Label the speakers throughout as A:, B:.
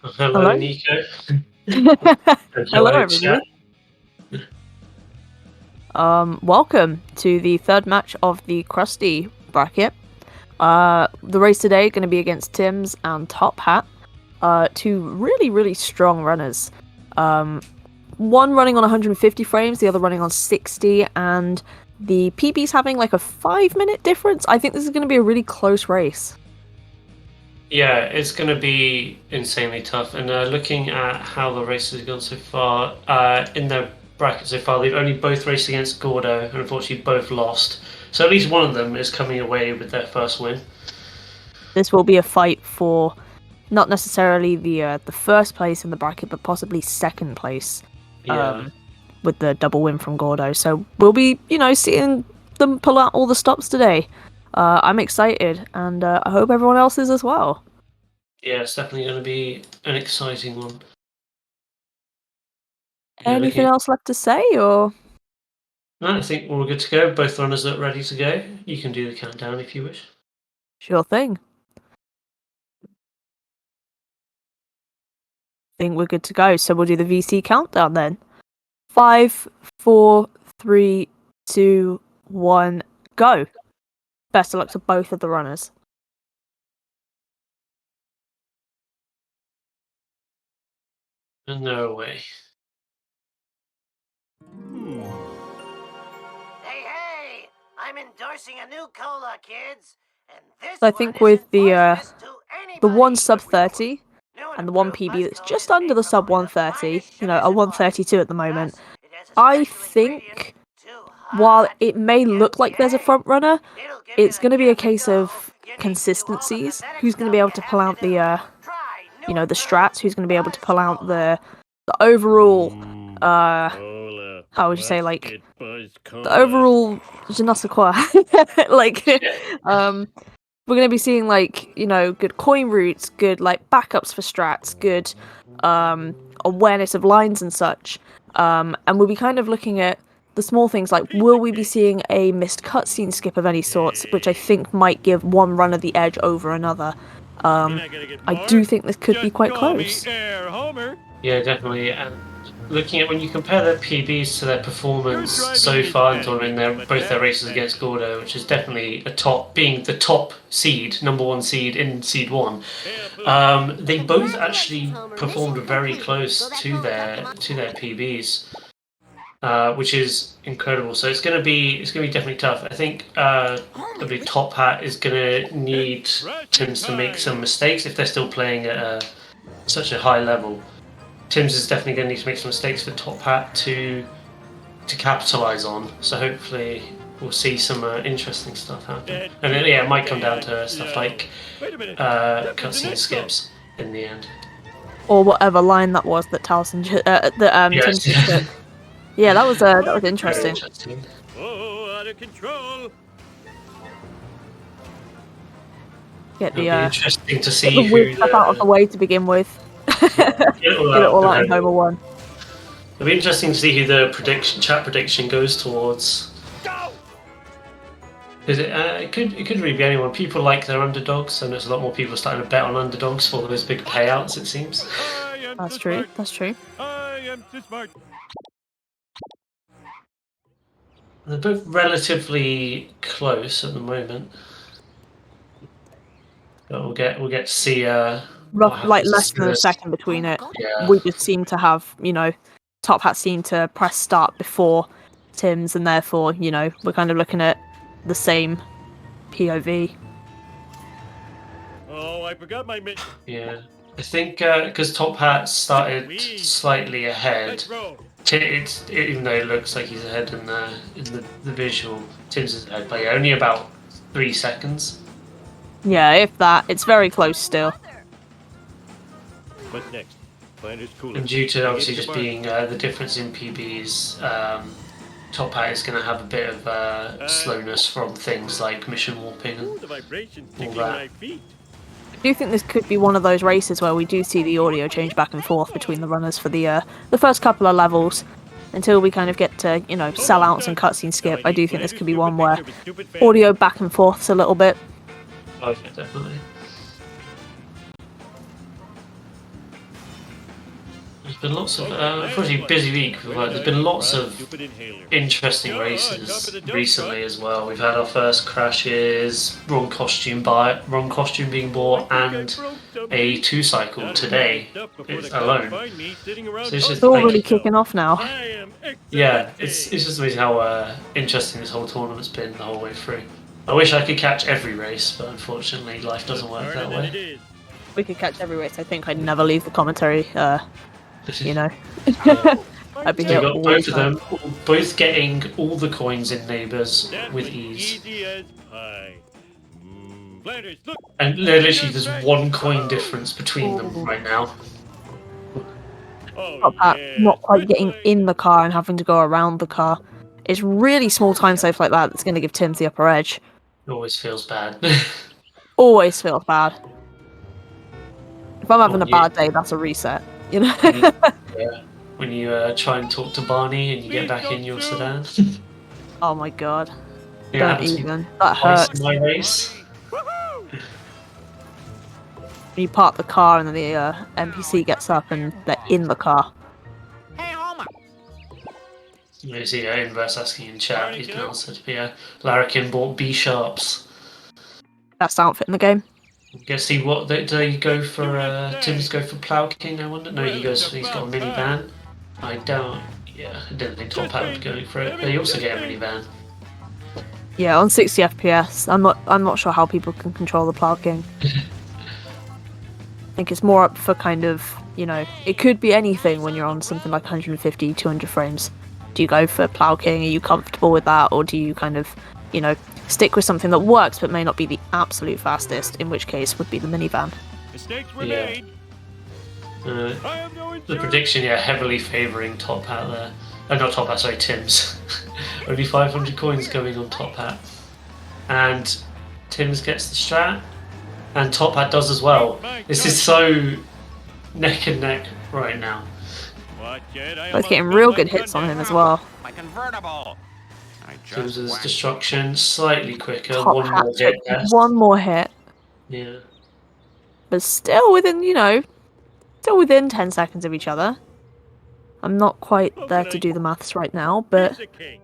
A: Hello,
B: Hello?
A: Nico. And
B: Hello,
A: hello, chat.
B: everybody. Welcome to the third match of the Krusty bracket. The race today going to be against Tim's and Top Hat. Two really strong runners. One running on 150 frames, the other running on 60, and the PB's having like a 5-minute difference. I think this is going to be a really close race.
A: Yeah, it's going to be insanely tough. And looking at how the races have gone so far, in their bracket so far, they've only both raced against Gordo, and unfortunately both lost. So at least one of them is coming away with their first win.
B: This will be a fight for not necessarily the first place in the bracket, but possibly second place.
A: Yeah.
B: With the double win from Gordo. So we'll be, seeing them pull out all the stops today. I'm excited, and I hope everyone else is as well.
A: Yeah, it's definitely going to be an exciting one.
B: Anything else left to say, or?
A: No, I think we're all good to go. Both runners look ready to go. You can do the countdown if you wish.
B: Sure thing. Think we're good to go. So we'll do the VC countdown then. 5, 4, 3, 2, 1, go. Best of luck to both of the runners.
A: No way.
C: Hey! I'm endorsing a new cola, kids. And this
B: So I think with the one sub 30 and the one PB that's just under the sub 130, a 132 at the moment, I think while it may look like there's a front runner, it's going to be a case of consistencies. Who's going to be able to pull out the strats? Who's going to be able to pull out the overall, how would you say, like, the overall je ne sais quoi. Like, we're going to be seeing, like, good coin routes, good, like, backups for strats, good awareness of lines and such. And we'll be kind of looking at the small things, like, will we be seeing a missed cutscene skip of any sorts, which I think might give one runner the edge over another. I do think this could be quite close.
A: Yeah, definitely. And looking at when you compare their PBs to their performance so far in both their races against Gordo, which is definitely being the top seed, number one seed in Seed 1, they both actually performed very close to their PBs. Which is incredible. So it's going to be definitely tough. I think the Top Hat is going to need Tim's to make some mistakes if they're still playing at such a high level. Tim's is definitely going to need to make some mistakes for Top Hat to capitalize on. So hopefully we'll see some interesting stuff happen. And then, it might come down to stuff like cutscene skips in the end,
B: or whatever line that was that Taliesin Tim just took. Yeah, that was interesting.
D: Oh, out of control.
B: Get
A: It'll be interesting to see
B: the weird stuff out of the way to begin with. Get it all out in Homer 1.
A: It'll be interesting to see who the chat prediction goes towards. Because it could really be anyone. People like their underdogs, and there's a lot more people starting to bet on underdogs for those big payouts, it seems.
B: That's true.
D: I am too smart.
A: They're both relatively close at the moment. But we'll get to see
B: like less than a second between it.
A: Yeah.
B: We just seem to have, Top Hat seemed to press start before Tim's, and therefore, we're kind of looking at the same POV.
D: Oh, I forgot my
A: Yeah. I think because Top Hat started slightly ahead, even though it looks like he's ahead in the visual, Tim's is ahead by only about 3 seconds.
B: Yeah, if that. It's very close still.
D: What's next? Planner's cooler.
A: And due to obviously just being the difference in PBs, Top Hat is going to have a bit of slowness from things like mission warping and all that.
B: I do think this could be one of those races where we do see the audio change back and forth between the runners for the first couple of levels until we kind of get to, sellouts and cutscene skip. I do think this could be one where audio back and forths a little bit.
A: Oh, yeah, definitely. There's been lots of, unfortunately, busy week. There's been lots of
D: Stupid inhaler.
A: interesting races recently as well. We've had our first crashes, wrong costume being bought, and a 2-cycle today alone. So it's just
B: It's all
A: like,
B: really kicking off now.
A: yeah, it's just amazing how interesting this whole tournament's been the whole way through. I wish I could catch every race, but unfortunately, life doesn't work that way.
B: We could catch every race. I think I'd never leave the commentary. You know, I'd be
A: So
B: here
A: we've got
B: all
A: both
B: the
A: of
B: time.
A: them, both getting all the coins in neighbours with ease.
D: Easy as pie. Flanders, look.
A: And literally, there's 1 coin difference between them right now.
D: Oh,
B: Top Hat
D: yeah.
B: not quite
D: Good
B: getting
D: boy.
B: in the car and having to go around the car. It's really small time saves like that that's going to give Tim's the upper edge.
A: It always feels bad.
B: Always feels bad. If I'm having a
A: Yeah.
B: bad day, that's a reset. You know.
A: Yeah. When you try and talk to Barney and you get back in your sedan.
B: Oh my god.
A: Yeah,
B: Don't
A: happens
B: even. That
A: twice
B: hurts.
A: in my race.
D: Woohoo!
B: You park the car and then the NPC gets up and they're in the car.
C: Hey, Homer.
A: You see Inverse asking in chat, he's been answered to be Larrikin bought B Sharps.
B: Best outfit in the game.
A: Guess he what did he go for Tim's go for Plough King, I wonder? No, he's got a minivan. I don't I didn't think Top Hat would be going for it. But he also get a minivan.
B: Yeah, on 60 FPS. I'm not sure how people can control the Plough King. I think it's more up for kind of, you know, it could be anything when you're on something like 150, 200 frames. Do you go for Plough King? Are you comfortable with that? Or do you kind of, you know, stick with something that works but may not be the absolute fastest, in which case would be the minivan.
D: Mistakes were
A: Yeah.
D: made. I have no
A: The
D: insurance.
A: prediction, heavily favouring Top Hat there. Not Top Hat, sorry, Tim's. Only 500 coins going on Top Hat. And Tim's gets the strat, and Top Hat does as well. This is so neck and neck right now.
D: Watch it, I
B: Both
D: almost
B: getting
D: got
B: real
D: my
B: good hits
D: gun
B: on him
D: down.
B: as well.
C: My convertible. I
A: Tim's
C: just whacked
A: destruction slightly quicker.
B: Top
A: One
B: Hat
A: more
B: took
A: hit less.
B: one more hit,
A: Yeah.
B: but still within, you know, still within 10 seconds of each other. I'm not quite there to do the maths right now, but
D: Piece of cake.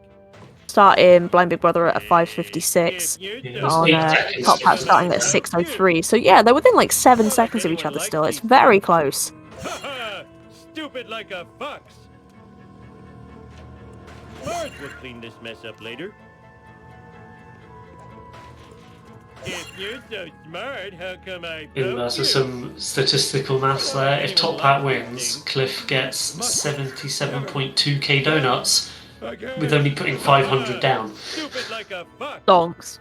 B: starting Blind Big Brother at a 556.
D: If you
A: Yeah,
D: don't
B: On
A: 8
D: like
A: seconds.
B: Top Hat starting at 603. So yeah, they're within like 7 seconds of each other still. It's very close.
D: Haha, stupid like a fox. Marge will clean this mess up later. If you're so smart, how come I
A: In
D: broke you?
A: some statistical maths there. If Top Hat wins, Cliff gets 77.2k donuts
D: Okay.
A: with only putting 500 down.
D: Stupid like a fox.
B: Donks.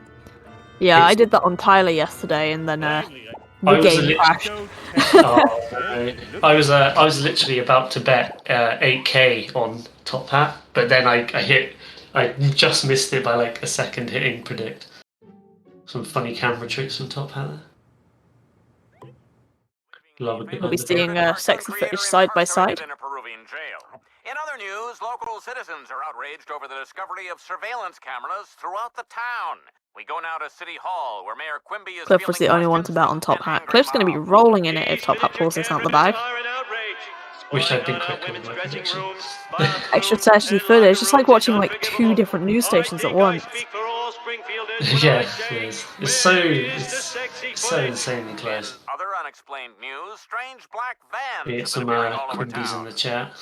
B: Yeah, I
A: It's-
B: did that on Tyler yesterday, and then
D: Finally,
A: I
B: the
A: was a
B: game
A: lit-
B: crashed.
D: don't
A: Oh, no. I was literally about to bet 8k on Top Hat, but then I just missed it by like a second hitting predict. Some funny camera tricks from Top Hat there. Love a good
B: We'll be
A: underdog.
B: seeing sexy footage side by side.
C: In a Peruvian jail. In other news, local citizens are outraged over the discovery of surveillance cameras throughout the town. We go now to City Hall, where Mayor Quimby is
B: Cliff was the only one to bet on Top Hat. Cliff's going to be rolling in it if Top Hat pulls this out of the bag.
A: Wish I'd been quicker with my prediction.
B: Extra sexy footage. It's like watching like 2 different news stations at once.
A: Yeah, it is. It's so insanely close.
C: Other unexplained news, strange black vans
A: Be it
C: have
A: some
C: been appearing all over
A: Quimbies in
C: town.
A: the chat.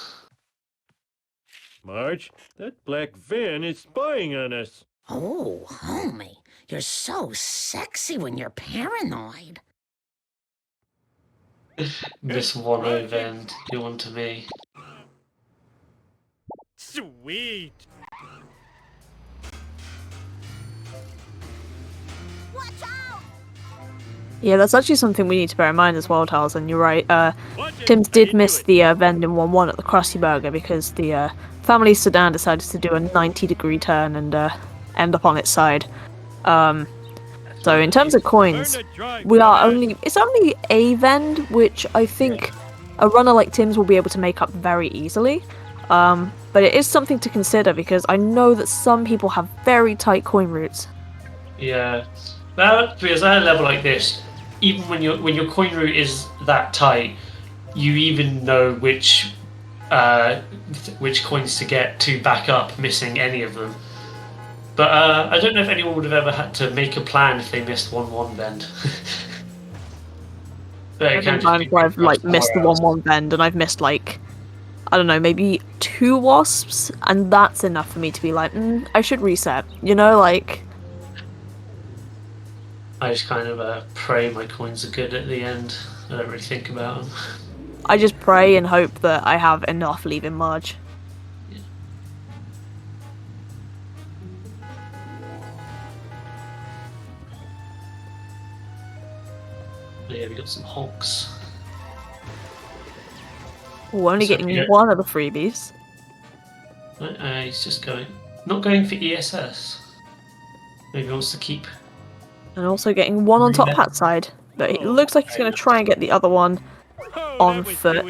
D: Marge, that black van is spying on us.
E: Oh, homie, you're so sexy when you're paranoid.
A: This one over and you on to me.
D: Sweet.
B: Yeah, that's actually something we need to bear in mind as well, Tals, and you're right.
D: Watch it.
B: Tim's
D: I
B: did
D: can do
B: miss
D: it.
B: the vend in 1-1 at the Krusty Burger because the family sedan decided to do a 90-degree turn and end up on its side. So in terms of coins,
D: Learn to drive,
B: it's only a vend, which I think a runner like Tim's will be able to make up very easily. But it is something to consider because I know that some people have very tight coin routes.
A: Yeah, because at a level like this, even when your coin route is that tight, you even know which which coins to get to back up missing any of them. But I don't know if anyone would have ever had to make a plan if they missed 1-1 bend. But
B: I think I've like missed the 1-1 bend, and I've missed like, I don't know, maybe 2 wasps, and that's enough for me to be like, I should reset. You know, like.
A: I just kind of pray my coins are good at the end. I don't really think about them.
B: I just pray and hope that I have enough leaving Marge.
A: Yeah, we got some honks.
B: We're only getting one of the freebies.
A: He's just not going for ESS. Maybe he wants to keep.
B: And also getting one on Top Hat side. But it looks like he's going to try and get the other one on foot.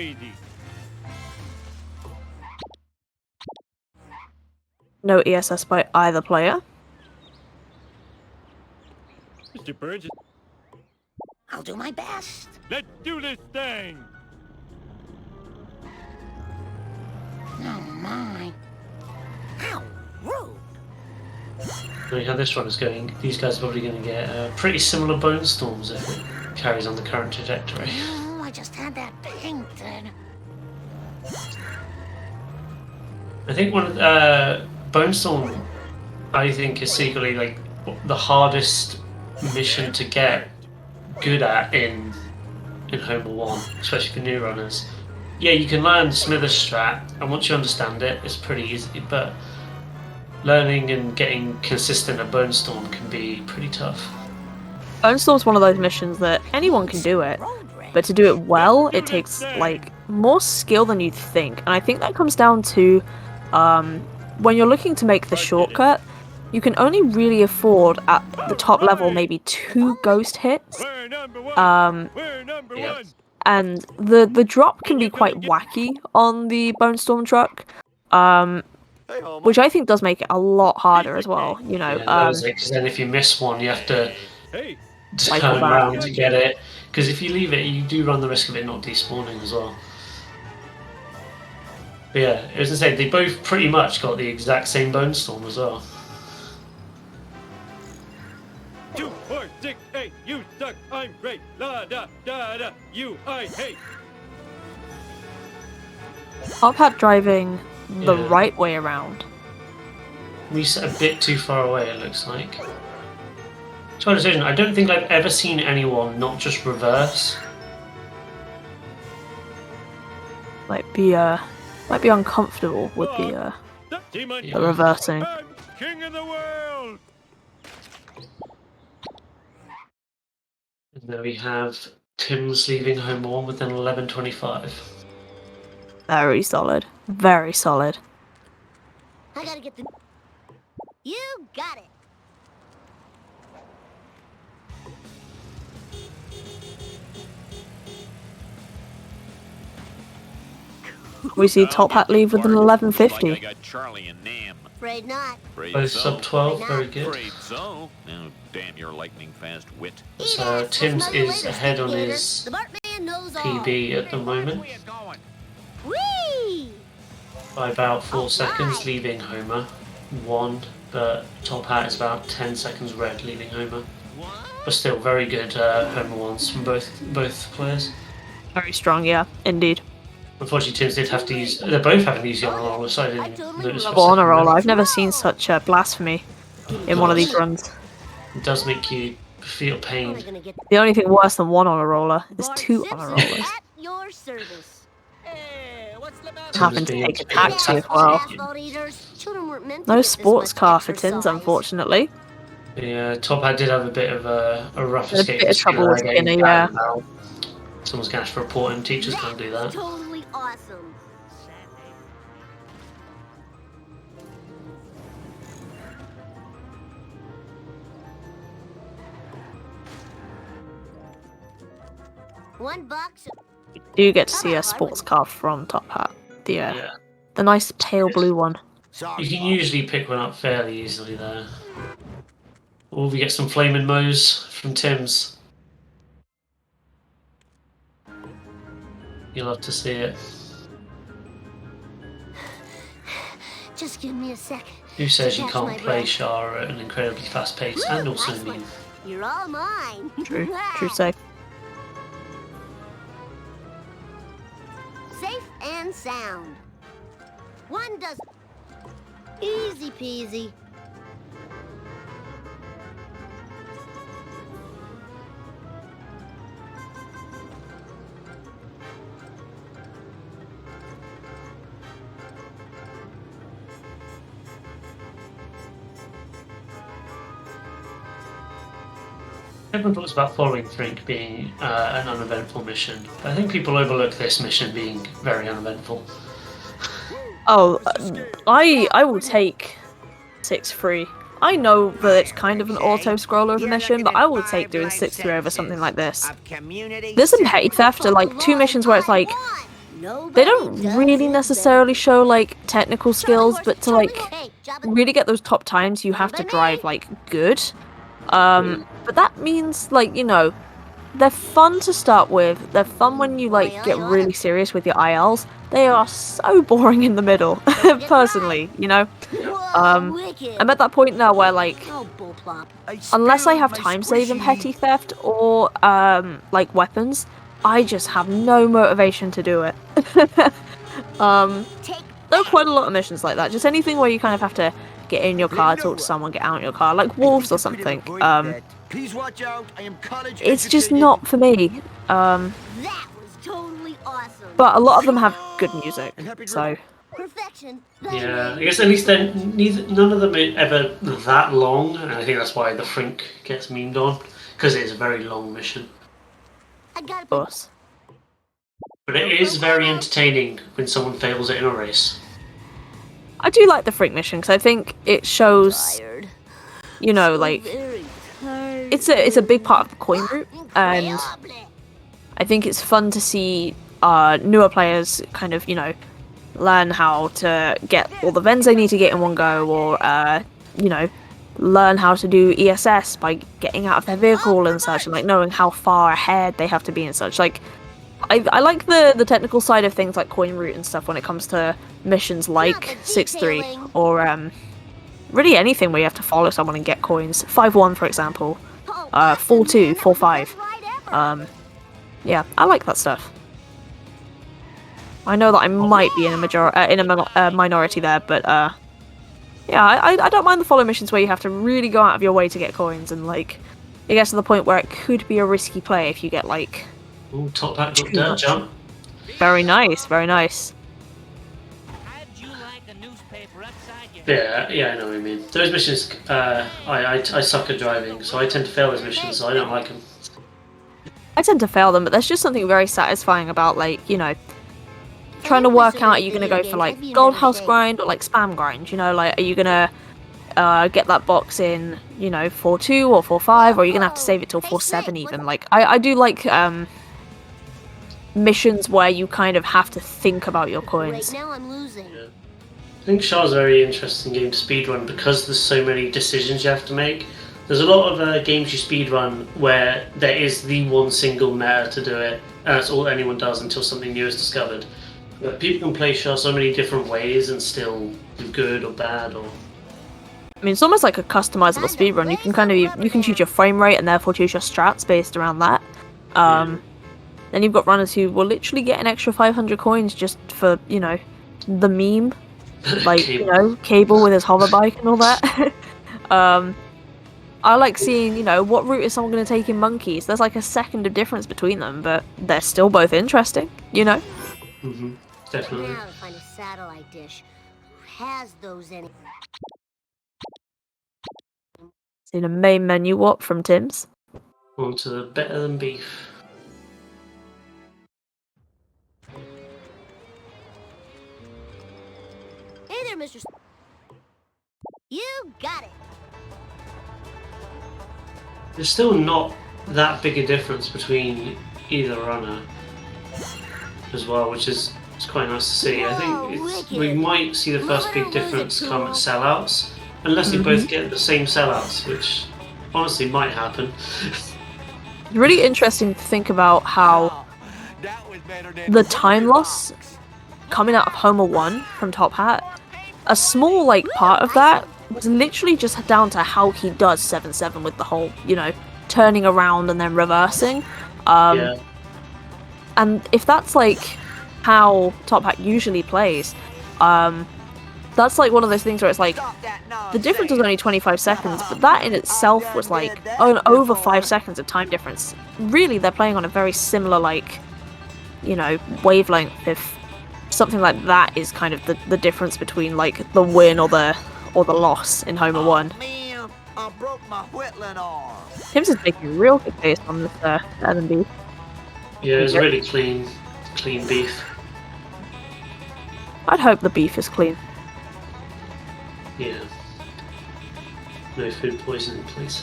B: No ESS by either player.
D: Mr. Burns,
E: I'll do my best.
D: let's do this thing.
E: Oh my. How rude.
A: Knowing how this one is going, these guys are probably going to get pretty similar bone storms if it carries on the current trajectory.
E: Oh, I just had that painted.
A: I think Bone Storm, I think, is secretly like the hardest mission to get good at in Homer 1, especially for new runners. Yeah, you can learn Smithers strat, and once you understand it, it's pretty easy, but learning and getting consistent at Bone Storm can be pretty tough.
B: Bone Storm's one of those missions that anyone can do it, but to do it well, it takes like more skill than you'd think, and I think that comes down to when you're looking to make the shortcut, you can only really afford at the top level maybe 2 ghost hits.
D: We're number one. We're number
A: Yeah.
D: one.
B: And the drop can be quite wacky on the Bone Storm truck, which I think does make it a lot harder as well. You know,
A: because then if you miss one, you have to
D: Hey,
B: Cycle
A: turn
B: back.
A: around to get it. Because if you leave it, you do run the risk of it not despawning as well. But yeah, as I say, they both pretty much got the exact same Bone Storm as well.
D: 2, 4, 6, 8. You suck. I'm great. La da da da. You I hate.
B: Top Hat driving the
A: Yeah.
B: right way around.
A: Reset a bit too far away, it looks like. It's my decision. I don't think I've ever seen anyone not just reverse.
B: Might be uncomfortable with the reversing.
D: I'm king of the world.
A: And there we have Tim's leaving home one with an 11:25.
B: Very solid. Very solid.
F: I gotta get the. You got it.
B: We see Top Hat leave with an 11:50.
C: I got Charlie and Nam.
F: Afraid not.
A: Both sub 12, very good.
C: Afraid so. Oh, damn your lightning fast wit.
A: So Tim's is ahead on his
F: The Bartman knows all.
A: PB at the moment
F: Whee!
A: by about 4 seconds, leaving Homer 1, but Top Hat is about 10 seconds red, leaving Homer. But still, very good Homer ones from both players.
B: Very strong, yeah, indeed.
A: Unfortunately, Tim's did have to use. They're both having to use the honor roller, so I didn't notice.
B: Love honor roll. I've never seen such blasphemy in one of these runs.
A: It does make you feel pain.
F: Only gonna get
B: The only thing worse than one honor roller is
F: Bart
B: 2
F: Simpson
B: honor rollers.
F: at your service.
B: Having to take a taxi as well.
F: Asphalt eaters. Children weren't meant to
B: No
F: get this
B: sports
F: much
B: car for
F: exercise.
B: Tins, unfortunately.
A: The Top Hat did have a bit of a rough
B: A
A: escape.
B: bit of trouble with Skinner, yeah.
A: Someone's going to have to report him. Teachers can't do that.
F: Totally awesome. $1.
B: You do get to see a sports car from Top Hat.
A: Yeah.
B: The nice pale blue one.
A: You can usually pick one up fairly easily there. Or we get some flaming mows from Tim's. You'll have to see it.
F: Just give me a sec.
A: Who says you
F: Catch
A: can't
F: my
A: play
F: breath.
A: Char at an incredibly fast pace and
F: Woo,
A: also
F: nice one.
A: mean?
F: You're all mine.
B: True. True safe.
F: Safe and sound. One does. Easy peasy.
A: Everyone talks about following Frink being an uneventful mission. I think people overlook this mission being very uneventful.
B: Oh, I will take 6-3. I know that it's kind of an auto-scroll over mission, but I will take doing 6-3 over something like this. This and Petty Theft are like two missions where it's like, they don't really necessarily show like technical skills, but to like really get those top times you have to drive like good. But that means like, you know, they're fun to start with. They're fun when you like get really serious with your ILs. They are so boring in the middle, personally, you know. I'm at that point now where like, unless I have time save and petty theft or like weapons, I just have no motivation to do it. There are quite a lot of missions like that. Just anything where you kind of have to get in your car, talk to someone, get out in your car, like wolves or something.
G: Please watch out. I am college
B: It's just
G: educated.
B: not for me.
F: That was totally awesome.
B: But a lot of them have good music, so
F: Perfection.
A: Yeah, I guess at least then none of them are ever that long, and I think that's why the Frink gets memed on, because it is a very long mission.
F: I gotta
B: of course.
A: But it is very entertaining when someone fails it in a race.
B: I do like the Freak mission because I think it shows, you know, like it's a big part of the coin route, and I think it's fun to see newer players kind of, you know, learn how to get all the vents they need to get in one go, or you know, learn how to do ESS by getting out of their vehicle and such, and like knowing how far ahead they have to be and such. Like, I like the technical side of things like coin route and stuff when it comes to missions like 6-3 or really anything where you have to follow someone and get coins. 5-1 for example, 4-2, 4-5. Yeah, I like that stuff. I know that I might be in a minority there, but yeah, I don't mind the follow missions where you have to really go out of your way to get coins, and like it gets to the point where it could be a risky play if you get like.
A: Ooh, top hat got dirt jump.
B: Very nice, very nice.
A: Yeah, I know what you mean. Those missions, I suck at driving, so I tend to fail those missions, so I don't like them.
B: I tend to fail them, but there's just something very satisfying about, like, you know, trying to work out, are you going to go for, like, gold house grind or, like, spam grind, you know, like, are you going to get that box in, you know, 4-2 or 4-5, or are you going to have to save it till 4-7 even? Like, I do like, missions where you kind of have to think about your coins.
F: Right now I'm losing.
A: Yeah. I think Char's a very interesting game to speedrun because there's so many decisions you have to make. There's a lot of games you speedrun where there is the one single meta to do it, and that's all anyone does until something new is discovered. But people can play Char so many different ways and still do good or bad or.
B: I mean, it's almost like a customizable speedrun. You can kind of you can choose your frame rate and therefore choose your strats based around that. Then you've got runners who will literally get an extra 500 coins just for, you know, the meme, like you know, Cable with his hover bike and all that. I like seeing, you know, what route is someone going to take in Monkeys. There's like a second of difference between them, but they're still both interesting, you know.
A: Definitely.
F: Now to find a satellite dish. Who has those any?
B: Seen a main menu what from Tim's.
A: On to the better than beef.
F: Hey there, Mr. You got it.
A: There's still not that big a difference between either runner as well, which is it's quite nice to see. I think we might see the first big difference come at sellouts, unless they both get the same sellouts, which honestly might happen.
B: It's really interesting to think about how the time loss coming out of Homer 1 from Top Hat a small like part of that was literally just down to how he does 7-7 with the whole, you know, turning around and then reversing.
A: Yeah.
B: And if that's like how Top Hat usually plays, that's like one of those things where it's like the difference was only 25 seconds, but that in itself was like over 5 seconds of time difference. Really, they're playing on a very similar like, you know, wavelength. If something like that is kind of the difference between like the win or the loss in Homer 1.
G: Man, I broke my whittling arm.
B: Tim's is making real good pace on this LMB.
A: Yeah, it's really clean beef.
B: I'd hope the beef is clean.
A: Yeah. No food poisoning, please.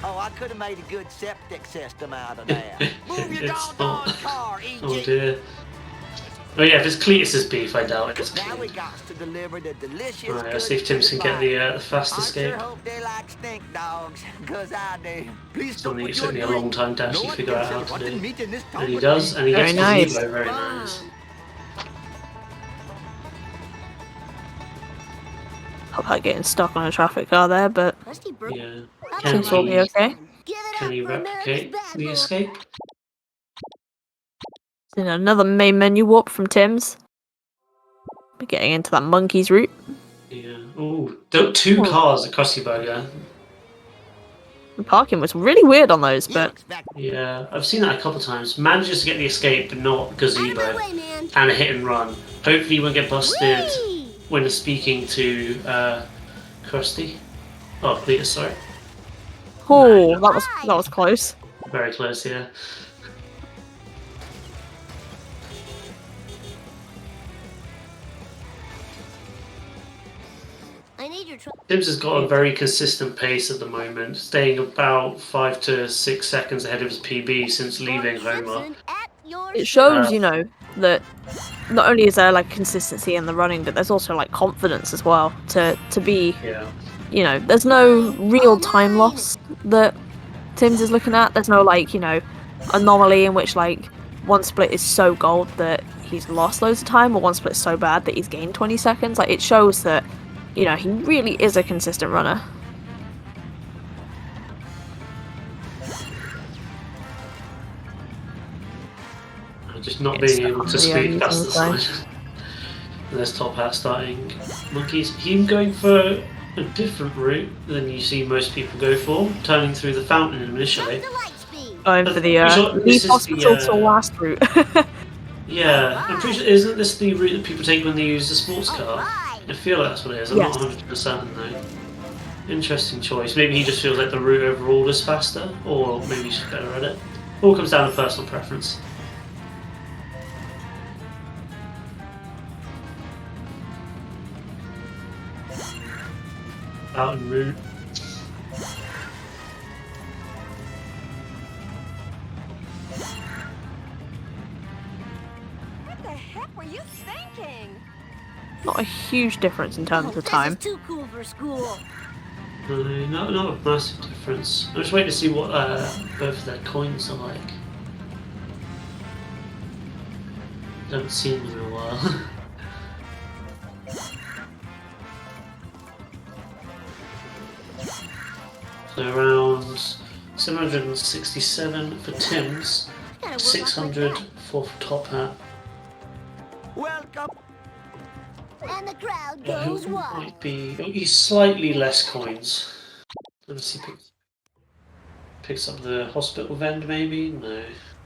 G: Oh, I could have made a good septic system out of that. Move your
A: It's
G: doggone
A: not.
G: car, E.G.
A: Oh dear. Oh yeah, if it's Cletus's beef, I doubt it's
G: Now we
A: clean.
G: got to deliver the delicious.
A: Right, let's see if Tim's can get the fast
G: I
A: escape.
G: sure hope they like stink dogs, 'cause I do. Please
A: Something
G: stop
A: it took me a long time to actually figure out how to do.
G: And
A: And he does, and he
B: Very
A: gets
B: nice.
A: gazebo, very nice.
B: Top Hat getting stuck on a traffic car there, but
F: Krusty broke.
A: Yeah.
B: seems to all be okay.
F: Give it
A: Can
F: up
A: he
F: for America's
A: replicate
F: bad
A: the
F: boy.
A: escape?
B: You know, another main menu warp from Tim's. We're getting into that monkey's route.
A: Yeah. Ooh, two cars at Krusty Burger.
B: The parking was really weird on those, but
A: Yeah, I've seen that a couple of times. Manages to get the escape, but not
F: Out of my
A: gazebo.
F: way, man.
A: And a hit and run. Hopefully, he won't get busted
F: Whee!
A: when speaking to Krusty. Oh, Cletus, sorry.
B: oh, that was close.
A: Very close, yeah.
F: I need your truck.
A: Tibbs has got a very consistent pace at the moment, staying about 5 to 6 seconds ahead of his PB since leaving Homer.
F: Simpson at your
B: It shows,
A: Uh,
B: you know, that not only is there like consistency in the running, but there's also like confidence as well to be,
A: Yeah.
B: you know, there's no real time loss that Tim's is looking at. There's no like, you know, anomaly in which like one split is so gold that he's lost loads of time, or one split is so bad that he's gained 20 seconds. Like it shows that, you know, he really is a consistent runner.
A: Just not
B: It's
A: being able to
B: the only
A: speed past the
B: thing.
A: side. And there's Top Hat starting monkeys. Him going for a different route than you see most people go for, turning through the fountain initially.
F: the light speed.
B: Going for the
A: I'm sure this is
B: hospital
A: the,
B: to last route.
A: Yeah, I'm pretty sure, isn't this the route that people take when they use the sports car?
F: Alright.
A: I feel like that's what it is, I'm
B: Yes.
A: not 100% though. Interesting choice. Maybe he just feels like the route overall is faster, or maybe he's just better at it. All comes down to personal preference. Out en route.
H: What the heck were you thinking?
B: Not a huge difference in terms of time.
F: This is too cool for school.
A: No, not a massive difference. I'm just waiting to see what both of their coins are like. I haven't seen them in a while. So around 767 for Tim's,
F: Gotta work off my
A: 600
F: back.
A: for Top Hat.
G: Welcome.
F: And the crowd
A: Yeah,
F: goes
A: who
F: wild.
A: might be? Oh, he's slightly less coins. Let's see. Picks up the hospital vend, maybe? No.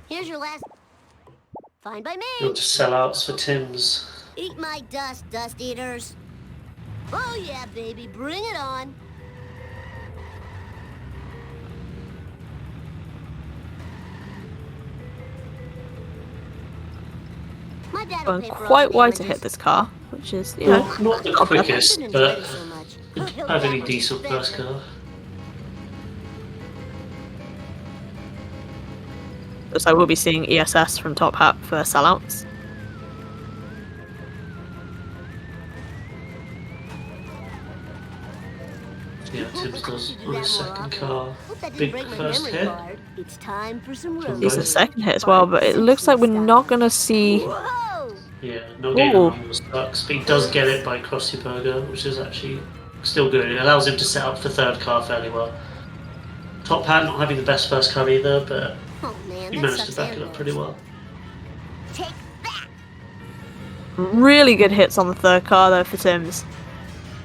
F: Here's your last. Fine by
A: You'll
F: me.
A: just sellouts for Tim's.
F: Eat my dust, dust eaters. Oh yeah, baby, bring it on. My dad will
B: Going
F: pay for all
B: quite
F: the
B: wide to
F: damages.
B: hit this car, which is, you know,
A: Well, not the
F: I
A: quickest,
F: shouldn't
A: but
F: enjoy it so much. He'll
A: a really
F: definitely
A: decent
F: spend
A: first
F: it.
A: car.
B: so we'll be seeing ESS from Top Hat for sellouts.
A: Yeah, Tim's does on his second car.
F: Hope that didn't
A: Big
F: break my
A: first
F: memory
A: hit.
F: card. It's time for some
A: From
F: road.
B: Decent
A: both.
B: second hit as well, but it looks like we're not gonna see.
F: Whoa!
A: Yeah, not getting
B: Ooh.
A: around the sucks, but he does get it by Krusty Burger, which is actually still good. It allows him to set up the third car fairly well. Top Hat not having the best first car either, but
F: Oh man,
A: he
F: that
A: managed to
F: sucks
A: back
F: and
A: it up pretty
F: blows.
A: well.
F: Take that!
B: Really good hits on the third car though for Tim's.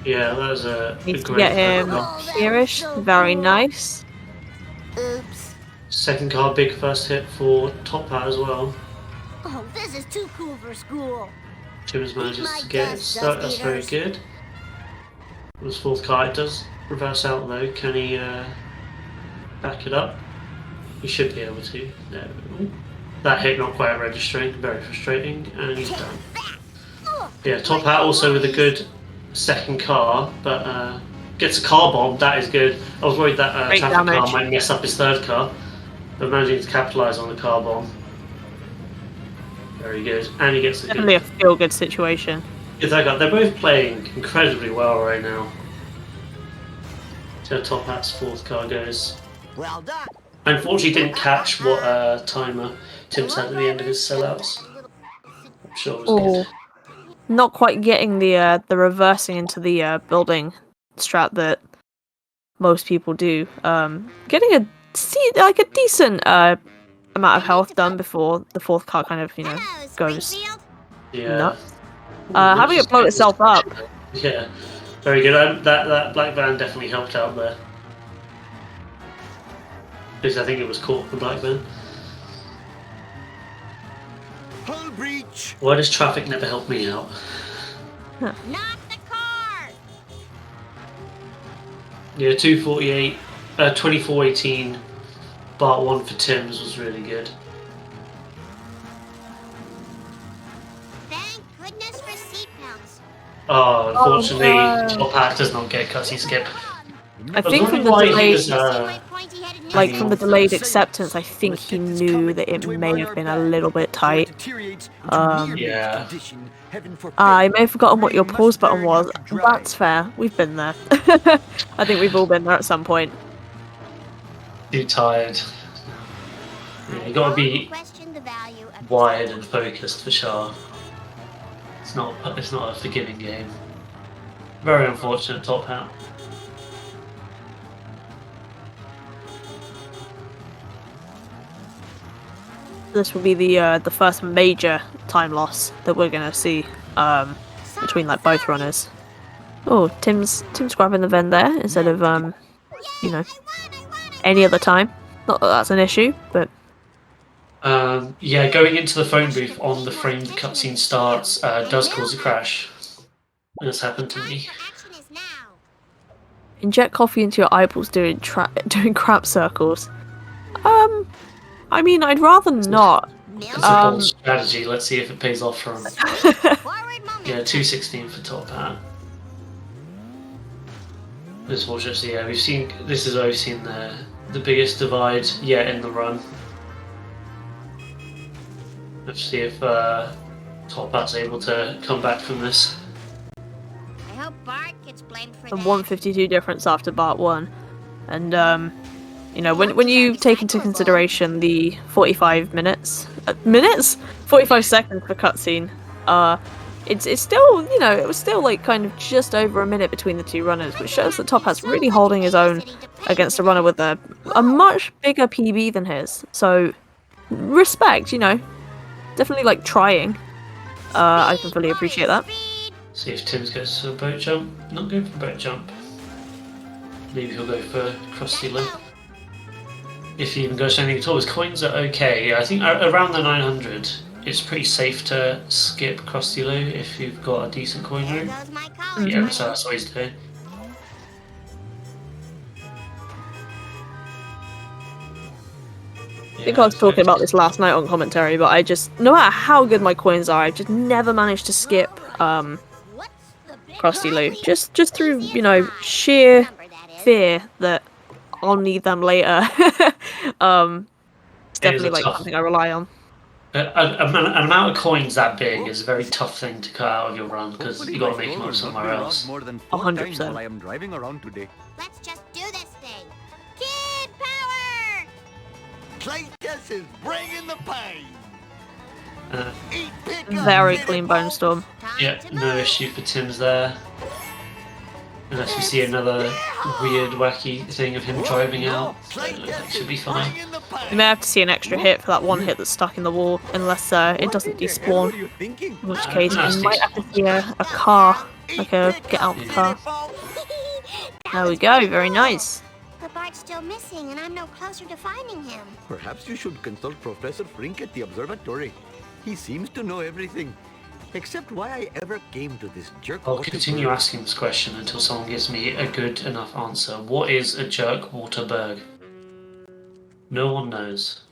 A: Yeah, that was a
B: Needs to
A: great
B: get him
A: third car.
B: here-ish. Very nice.
F: Oops.
A: Second car, big first hit for Top Hat as well.
F: Oh, this is too cool for school.
A: Tim's manages
F: my
A: to get it
F: dust,
A: stuck, that's very
F: eaters.
A: good. This fourth car, it does reverse out though. Can he back it up? He should be able to. No. That hit not quite registering, very frustrating, and he's done. Yeah, Top Hat also with a good second car, but gets a car bomb, that is good. I was worried that
B: Great
A: traffic car
B: damage.
A: might mess up his third car, but managing to capitalise on the car bomb. Very good. And he gets a
B: Definitely a
A: good...
B: feel-good situation.
A: They're both playing incredibly well right now. So Top Hat's fourth car goes.
G: Well done.
A: I unfortunately didn't catch what timer Tim said at the end of his sellouts. I'm sure it was
B: Oh,
A: good.
B: not quite getting the reversing into the building strat that most people do. Getting a decent amount of health done before the fourth car kind of
F: Hello,
B: goes.
F: Springfield.
A: Yeah.
B: Nuts. Having it blow itself up.
A: Yeah, very good. That black van definitely helped out there. Because I think it was caught, the black van.
G: Hull breach.
A: Why does traffic never help me out?
F: Not the car.
A: Yeah, 248, 2418, Part 1 for Tim's was really good.
F: Thank goodness for seatbelts.
A: Oh, unfortunately,
B: no.
A: Top Hat does not get cutscene skip.
B: I think from the
A: why he
B: delayed,
A: was,
B: like from the delayed acceptance, I think he knew that it may have been a little bit tight.
A: Yeah.
B: I may have forgotten what your pause button was. That's fair. We've been there. I think we've all been there at some point.
A: Too tired. Yeah, you gotta be
F: Question the value of
A: wired and focused for sure. It's not a forgiving game. Very unfortunate, Top Hat.
B: This will be the first major time loss that we're gonna see between like both runners. Oh, Tim's grabbing the vent there instead of any other time. Not that that's an issue, but
A: Yeah, going into the phone booth on the frame the cutscene starts does cause a crash. And it's happened to me.
F: action is now.
B: inject coffee into your eyeballs doing crap circles. I mean, I'd rather not.
A: It's a bold strategy. Let's see if it pays off for him.
F: Forward moment.
A: Yeah, 216 for Top Hat. This was just, yeah, we've seen, this is where we've seen the biggest divide yet in the run. Let's see if Top Hat's able to come back from this.
F: I hope Bart gets blamed for
B: The
F: that.
B: 152 difference after Part 1. And, when you take into consideration the 45 minutes... 45 seconds for cutscene, it's still, it was still, like, kind of just over a minute between the two runners, which shows that Top Hat's really holding his own against a runner with a much bigger PB than his. So, respect, definitely, like, trying. I can fully appreciate that.
A: See if Tim's goes for a boat jump. Not going for a boat jump. Maybe he'll go for Krusty Lou. If he even goes for anything at all, his coins are okay. Yeah, I think around the 900, it's pretty safe to skip Krusty Lou if you've got a decent coin room.
F: There goes my collar.
A: Yeah, so that's what he's doing.
B: I think I was talking about this last night on commentary, but I just, no matter how good my coins are, I've just never managed to skip
F: What's the big
B: Krusty Lou.
F: party?
B: Just through, sheer
F: Number, that is.
B: fear that I'll need them later. It's definitely like
A: tough-
B: something I rely on.
A: An amount of coins that big is a very tough thing to cut out of your run because you got to make them up somewhere else.
I: More than
B: 100%.
I: while I am driving around today.
F: Let's just do this thing. Kid power!
G: Cletus is bringing the pain. Eat pickup,
B: Very
G: city
B: clean
G: folks.
B: Bonestorm.
F: Time
A: Yeah,
F: to
A: no
F: move.
A: issue for Tim's there. Unless we see another weird, wacky thing of him driving out, so that should be fine.
G: Bringing the
B: You
G: pain.
B: may have to see an extra hit for that one hit that's stuck in the wall, unless it doesn't despawn.
I: you thinking?
B: In which
A: Ah,
B: case,
A: nice.
B: you might have to see a car, like a get out of the car. There we go, very nice.
F: But Bart's still missing, and I'm no closer to finding him.
I: Perhaps you should consult Professor Frink at the observatory. He seems to know everything. Except why I ever came to this jerk.
A: I'll continue asking this question until someone gives me a good enough answer. What is a jerk waterberg? No one knows.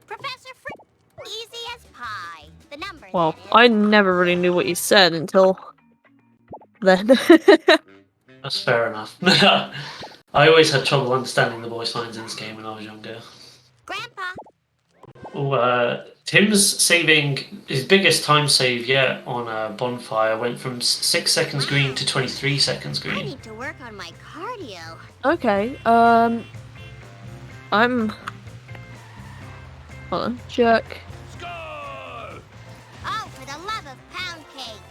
F: Professor Frick, easy as pie. The number.
B: Well,
F: that is.
B: I never really knew what you said until then.
A: That's fair enough. I always had trouble understanding the voice lines in this game when I was younger.
F: Grandpa.
A: Tim's saving his biggest time save yet on a bonfire went from 6 seconds green to 23 seconds
F: I
A: green.
F: need to work on my cardio.
B: Okay, I'm... Hold on, jerk.
F: Oh, for the love of pound cake.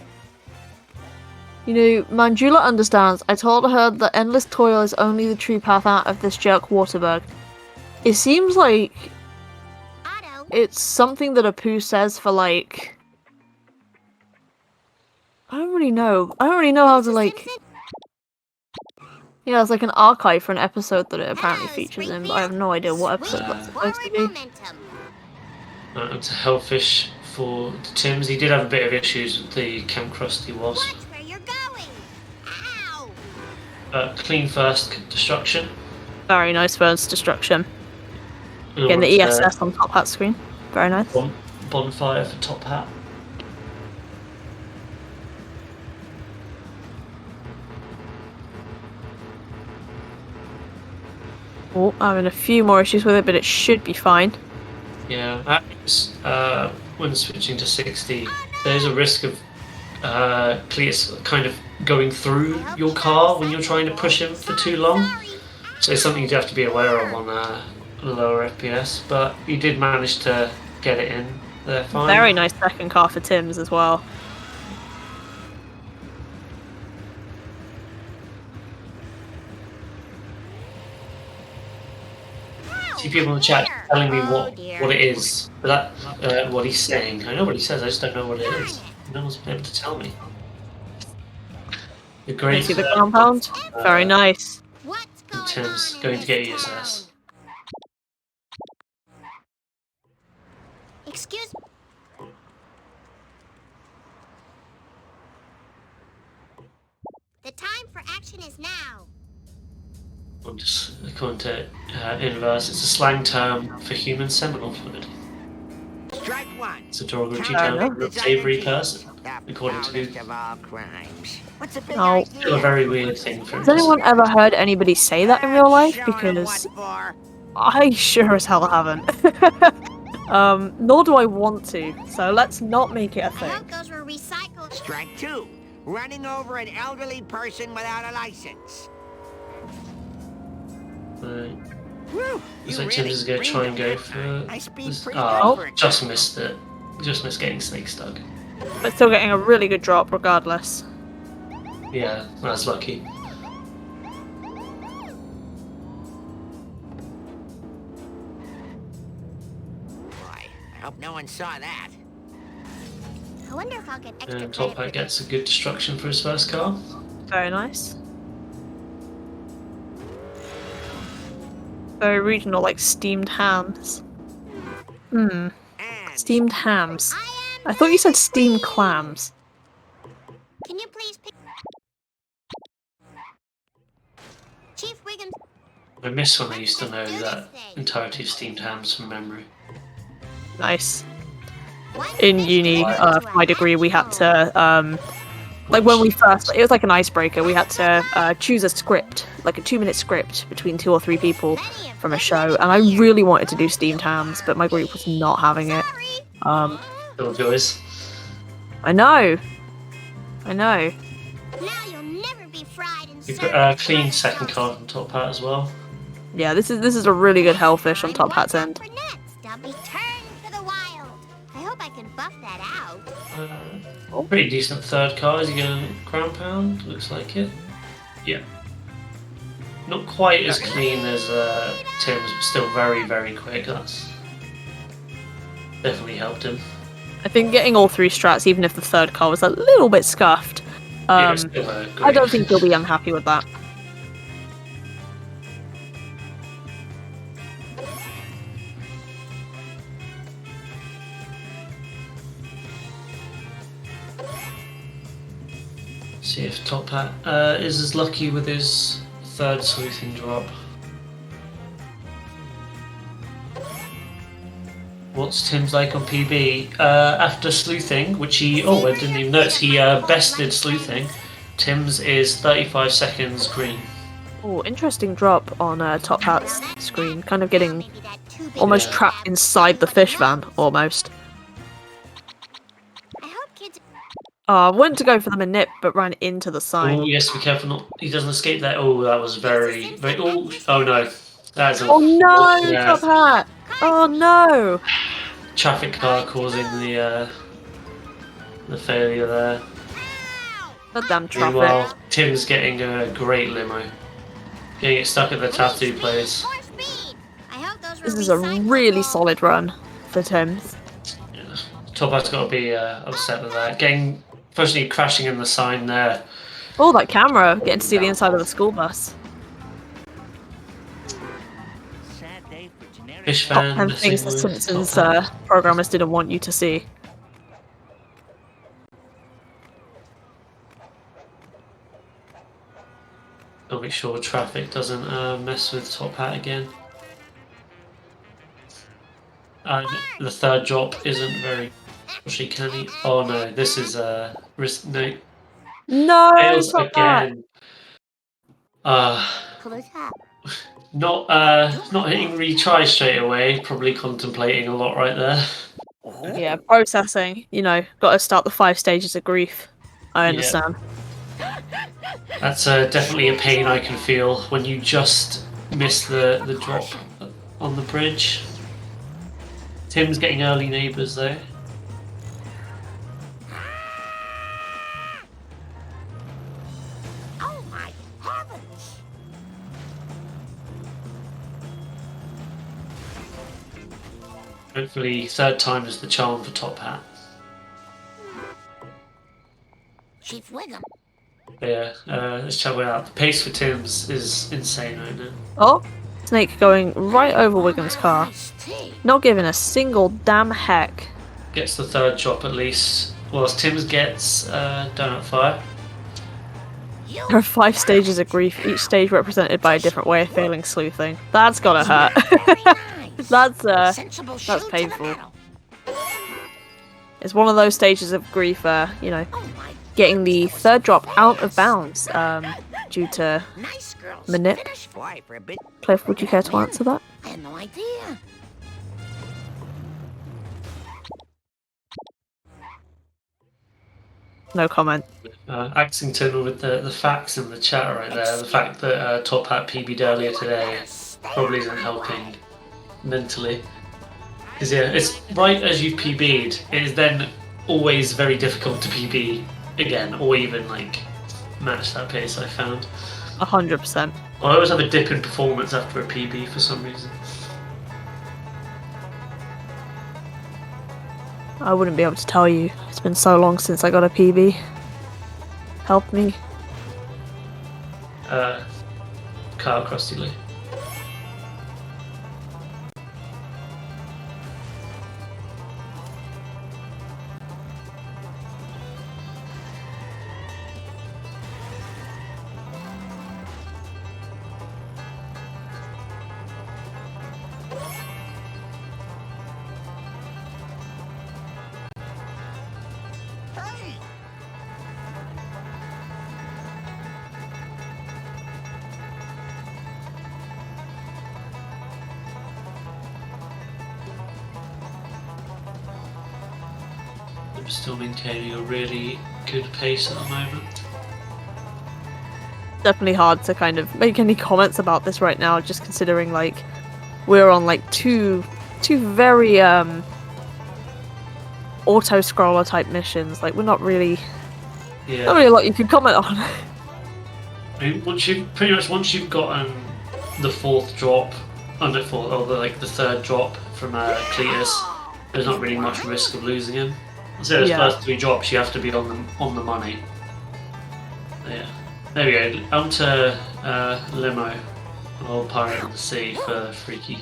B: You know, Manjula understands. I told her that endless toil is only the true path out of this jerk waterberg. It seems like
F: Otto.
B: it's something that Apu says for, like... I don't really know. I don't really know how to, like...
F: Simpsons?
B: Yeah, it's like an archive for an episode that it apparently
F: Hello,
B: features in, but I have no idea what episode that's supposed to
F: Forward
B: be.
F: momentum.
A: It's a hellfish for Tim's. He did have a bit of issues with the Camp Krusty
F: Watch
A: wasp.
F: where you're going. Ow.
A: Clean first destruction.
B: Very nice first destruction.
A: And
B: Again, the
A: onto
B: ESS on top hat screen. Very nice.
A: bonfire for Top Hat.
B: Oh, I'm having a few more issues with it, but it should be fine.
A: Yeah, that is, when switching to 60, there's a risk of Cletus kind of going through your car when you're trying to push him for too long.
F: Sorry.
A: So it's something you have to be aware of on lower FPS, but you did manage to get it in there fine.
B: Very nice second car for Tim's as well.
A: See people in the chat telling me
F: Oh,
A: what
F: dear.
A: it is, but that what he's saying. I know what he says, I just don't know what it is. No one's been able to tell me. The
B: You
A: great
B: see the compound? Very nice.
F: What's going
A: Tim's
F: on in
A: going to get
F: this
A: ESS.
F: town? Excuse me. The time for action is now.
A: I'm just according to Inverse, it's a slang term for human seminal fluid.
G: Strike one.
A: It's a derogatory
B: Fair
A: term
B: enough.
A: for a savoury person,
G: The
A: according to
G: foulest of all crimes. What's a big
B: Oh.
G: idea?
A: still a very weird thing for
B: Has anyone ever heard anybody say that in real life?
G: Showing
B: Because
G: what for?
B: I sure as hell haven't. Nor do I want to, so let's not make it a
F: I
B: thing.
F: hope those were recycled.
G: Strike two. Running over an elderly person without a license.
A: Right.
G: Whew,
A: Looks
G: you
A: like Tim is going to
G: really
A: try and go
G: screamed them.
A: for
G: I speed
A: this.
G: pretty
A: Oh,
G: good for a
A: just
G: kid.
A: missed it. Just missed getting snake stuck.
B: But still getting a really good drop regardless.
A: Yeah, that's lucky.
G: Boy, I hope no one saw that.
F: I wonder if I'll get extra
A: And
F: credit
A: Top
F: for
A: Hat gets a good destruction for his first car.
B: Very nice. Very regional, like steamed hams. Hmm.
G: And
B: Steamed hams.
F: I am.
B: I thought you said steamed clams.
F: Can you please pick? Chief Wiggum.
A: I miss when I used to know that entirety of steamed hams from memory.
B: Nice.
F: One
B: In
F: fish
B: uni,
F: goes
B: for
F: to
B: my
F: a
B: degree, we had
F: black hole.
B: to, like when we first, it was like an icebreaker, we had to choose a script, like a 2-minute script between 2 or 3 people
F: Many of
B: from a
F: them
B: show,
F: mentioned
B: and I
F: here.
B: really wanted to do steamed hams, but my group was not having it.
F: Sorry.
A: Still joys.
B: I know.
F: Now you'll never be fried and
A: You
F: served
A: put a
F: in
A: clean
F: White
A: second
F: House.
A: card on top hat as well.
B: Yeah, this is a really good hellfish on Top Hat's end.
F: For next, I'll be turned for the wild. I hope I can buff that out.
A: Pretty decent third card. Is he going ground pound? Looks like it. Yeah. Not quite as clean as Tim's, but still very, very quick. That's definitely helped him.
B: I think getting all 3 strats, even if the third card was a little bit scuffed,
A: Yeah, still,
B: I
A: great.
B: don't think he'll be unhappy with that.
A: See if Top Hat is as lucky with his third sleuthing drop. What's Tim's like on PB? After sleuthing, which he... Oh, I didn't even notice. He bested sleuthing. Tim's is 35 seconds green.
B: Oh, interesting drop on Top Hat's screen. Kind of getting almost trapped inside the fish van, almost.
F: I hope kids.
B: Went to go for the manip, but ran into the sign.
A: Oh, yes, be careful. Not, he doesn't escape that. Oh, that was very... very oh no. That is a...
B: Oh no,
A: yeah.
B: Top Hat! Oh no!
A: Traffic car causing the failure there.
B: The damn traffic.
A: Meanwhile, Tim's getting a great limo. Getting it stuck at the tattoo place.
F: More speed. I hope those were
B: This is a really
F: recyclable.
B: solid run for Tim's.
A: Yeah. Top Hat's got to be upset with that. Getting... Firstly, crashing in the sign there.
B: Oh, that camera! Getting to see the inside of the school bus.
A: Fish fan.
B: And things the
A: missing with
B: Simpsons
A: Top Hat.
B: programmers didn't want you to see.
A: I'll make sure traffic doesn't mess with Top Hat again. And the third drop isn't very... Actually, can he? Oh no, this is risk. No,
B: No,
A: fails
B: Top Hat!
A: again.
F: Close up.
A: Not hitting retry straight away. Probably contemplating a lot right there.
B: Yeah, processing. You know, got to start the 5 stages of grief. I understand.
A: That's definitely a pain I can feel when you just miss the drop on the bridge. Tim's getting early neighbours though.
F: Oh my heavens!
A: Hopefully, third time is the charm for Top Hat.
F: Chief Wiggum.
A: But yeah, let's check it out. The pace for Tim's is insane right now.
B: Oh, Snake going right over Wiggum's car. Not giving a single damn heck.
A: Gets the third drop at least. Whilst Tim's gets Donut Fire.
B: There are 5 stages of grief, each stage represented by a different way of failing sleuthing. That's gotta hurt. That's painful. It's one of those stages of grief, you know, getting the third drop out of bounds due to manip. Cliff, would you care to answer that?
F: I had no idea.
B: No comment.
A: Axington with the facts in the chat right there. The fact that Top Hat PB'd earlier today probably isn't helping mentally. Because yeah, it's right as you've PB'd, it is then always very difficult to PB again, or even like match that pace. I found
B: 100%.
A: I always have a dip in performance after a PB for some reason.
B: I wouldn't be able to tell you. It's been so long since I got a PB. Help me.
A: Kyle Krusty Lee. Still maintaining a really good pace at the moment.
B: Definitely hard to kind of make any comments about this right now, just considering like we're on like two very auto scroller type missions. Like we're not really not really a lot you can comment on.
A: I mean, once you've gotten the fourth drop, or the third drop from Cletus, there's not really much risk of losing him. So those first 3 drops, you have to be on the money. Yeah, there we go. Onto Limo, or Pirate of the Sea for Freaky.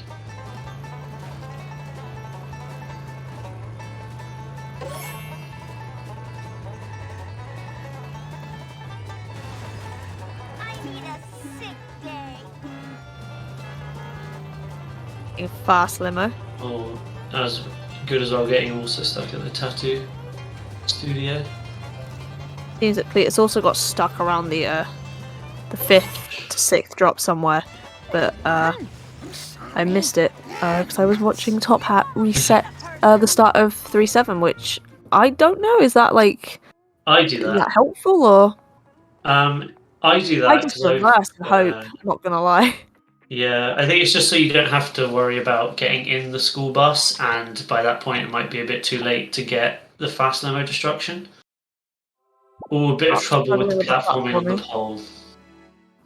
B: Fast Limo.
A: Oh, as good as well getting also stuck at the tattoo studio.
B: Seems that Cletus also got stuck around the 5th to 6th drop somewhere, but I missed it because I was watching Top Hat reset the start of 3.7, which I don't know. Is that like
A: I do that.
B: Is that helpful or?
A: I do that.
B: I just reverse and hope. Not gonna lie.
A: Yeah, I think it's just so you don't have to worry about getting in the school bus, and by that point it might be a bit too late to get the fast limo destruction. Or a bit of trouble with the platforming on the pole.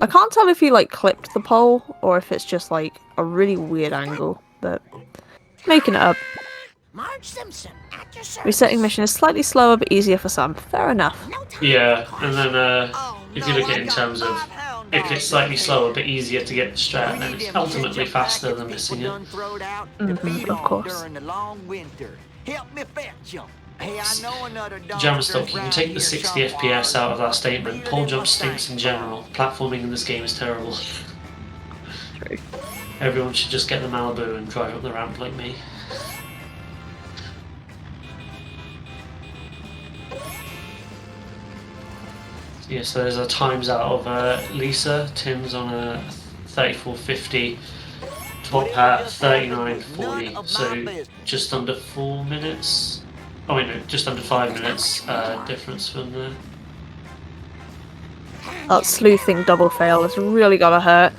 B: I can't tell if he like clipped the pole or if it's just like a really weird angle, but making it up.
E: Marge Simpson, at your service.
B: Resetting mission is slightly slower but easier for some. Fair enough.
A: Yeah, and then if you look at it in terms of if it's slightly slower but easier to get the strat, then it's ultimately faster than missing it.
B: Of course.
A: Jamstock, you can take the 60 FPS out of that statement. Pole jump stinks in general. Platforming in this game is terrible.
B: True.
A: Everyone should just get the Malibu and drive up the ramp like me. Yeah, so there's a times out of Lisa. Tim's on a 34.50. Top Hat 39.40. So just under 4 minutes. Oh wait, no, just under 5 minutes difference from there.
B: That sleuthing double fail has really gotta hurt.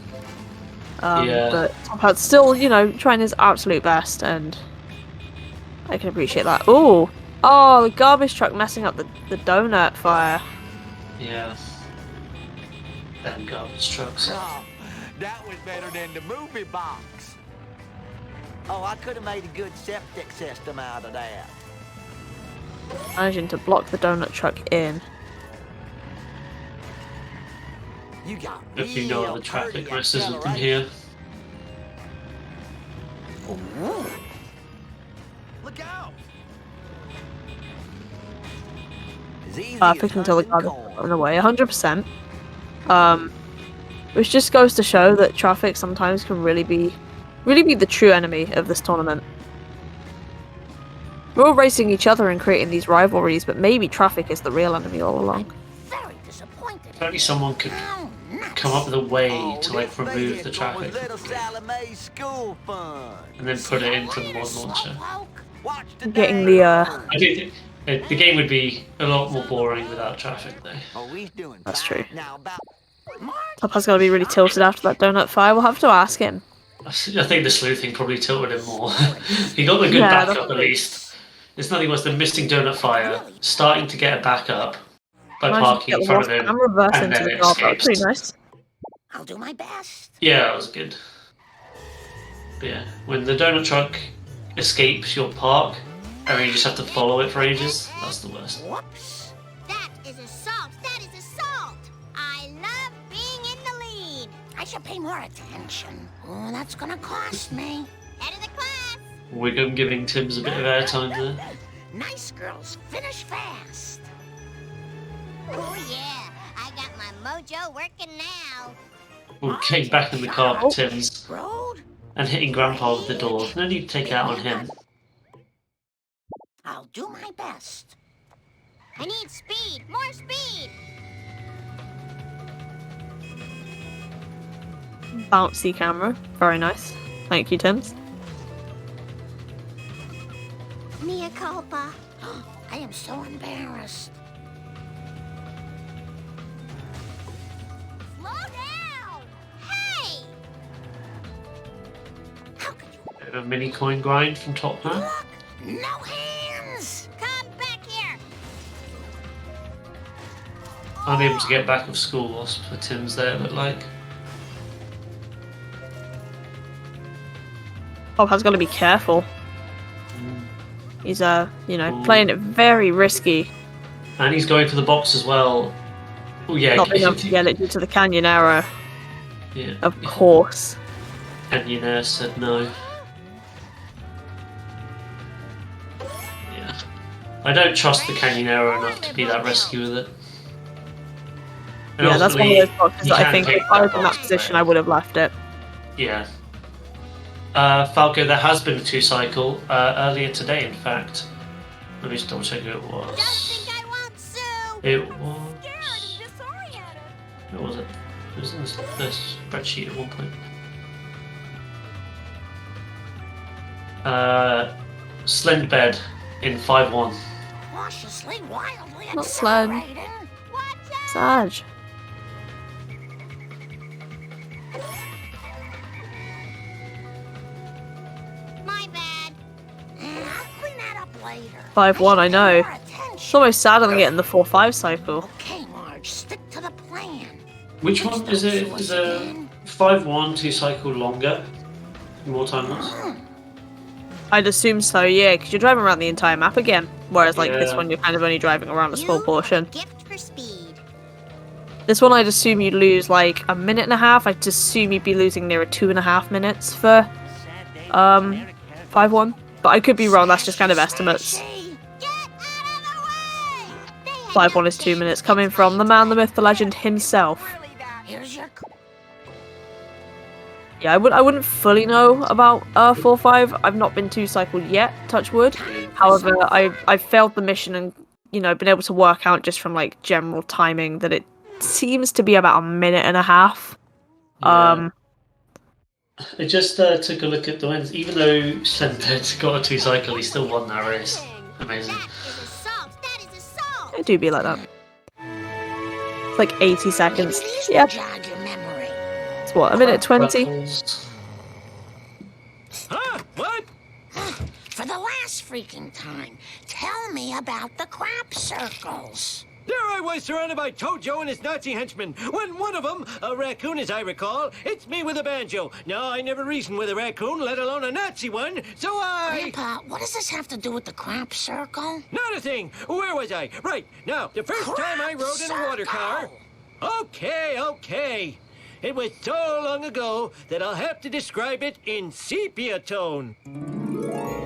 A: Yeah.
B: But Top Hat's still, you know, trying his absolute best, and I can appreciate that. Ooh! Oh, the garbage truck messing up the donut fire.
A: Yeah. Damn garbage trucks.
G: Oh, that was better than the movie box. Oh, I could have made a good septic system out of that.
B: Managing to block the donut truck in.
G: You got
A: If you know the traffic messes with them here.
G: Look out!
B: Perfect until the car got away, 100%. Which just goes to show that traffic sometimes can really be the true enemy of this tournament. We're all racing each other and creating these rivalries, but maybe traffic is the real enemy all along.
E: Very disappointed.
A: If only someone could come up with a way to like remove the traffic and then put it into the mod launcher.
B: Getting the
A: I do think the game would be a lot more boring without traffic though.
B: That's true. Top Hat's gotta be really tilted after that donut fire. We'll have to ask him.
A: I think the sleuthing probably tilted him more. He got the good backup at least. There's nothing worse than missing donut fire, starting to get a backup by parking in front of him, and then it escapes.
B: Pretty nice.
E: I'll do my best.
A: Yeah, that was good. But yeah, when the donut truck escapes your park, and then you just have to follow it for ages, that's the worst.
E: Whoops.
F: That is assault! That is assault! I love being in the lead!
E: I should pay more attention. Oh, that's gonna cost me.
F: Head of the class!
A: Wiggum giving Tim's a bit of airtime there.
E: Nice girls finish fast.
F: Oh yeah, I got my mojo working now.
A: We're getting back in the car for Tim's
E: Road.
A: and hitting Grandpa with the door. No need to take it out on him.
E: I'll do my best.
F: I need speed! More speed!
B: Bouncy camera. Very nice. Thank you, Tims.
F: Mea culpa.
E: I I am so embarrassed.
F: Slow down! Hey!
E: How could you
A: Bit of a mini coin grind from Top Hat.
E: look? No hands!
F: Come back here!
A: Unable to get back of school whilst for Tim's there, look like.
B: Top Hat's got to be careful. He's playing it very risky.
A: And he's going for the box as well. Oh yeah,
B: Not being able to get it due to the canyon error.
A: Yeah.
B: Of course.
A: Canyonaire said no. Yeah. I don't trust the Canyonaire enough to be that risky with it. And
B: Yeah, that's one of
A: ultimately,
B: those boxes
A: you
B: that I
A: can
B: think
A: take
B: if I was in that
A: box
B: position,
A: away.
B: I would have left it.
A: Yeah. Falco, there has been a 2-cycle earlier today, in fact. Let me just double check who it
F: Don't
A: was.
F: think I won't sue!
A: It
H: Scared
A: was.
H: and disoriented.
A: Who was it? It was in the spreadsheet at one point. Slendbed in 5-1.
E: Cautiously, wildly
B: Not Slend.
E: accelerating.
F: Watch out!
B: Sag.
F: My bad.
E: I'll clean that up later.
B: 5-1, I know.
E: More attention.
B: It's almost sadder than getting the 4-5 cycle.
E: Okay, Marge, stick to the plan.
A: Which one is it? Is a 5-1 2-cycle longer? More time loss?
B: I'd assume so, yeah, because you're driving around the entire map again. Whereas, like, this
A: Yeah.
B: one, you're kind of only driving around a small
F: You
B: portion.
F: have a gift for speed.
B: This one, I'd assume you'd lose, like, a minute and a half. I'd assume you'd be losing nearer 2.5 minutes for, 5-1. But I could be wrong, that's just kind of estimates.
E: Hey,
F: Get out of the way! They had
B: 5-1 is 2 minutes, coming from the man, the myth, the legend himself.
H: Really bad.
E: here's your...
B: Yeah, I wouldn't fully know about 4-5. I've not been 2-cycled yet, touch wood. However, I've failed the mission and, been able to work out just from, like, general timing that it seems to be about a minute and a half.
A: Yeah. I just took a look at the wins. Even though Slendbed got a 2-cycle, he still won that race. Amazing.
F: That is assault! That is assault!
B: It do be like that. It's like 80 seconds.
E: Maybe these
B: Yeah,
E: will jog your memory.
B: it's what, a minute 20?
A: Ruffles.
D: Huh? What?
E: For the last freaking time, tell me about the crop circles.
D: There I was surrounded by Tojo and his Nazi henchmen, when one of them, a raccoon as I recall, hits me with a banjo. Now, I never reasoned with a raccoon, let alone a Nazi one, so I...
E: Grandpa, what does this have to do with the crop circle?
D: Not a thing! Where was I? Right, now, the first time I rode in a water car... Okay. It was so long ago that I'll have to describe it in sepia tone.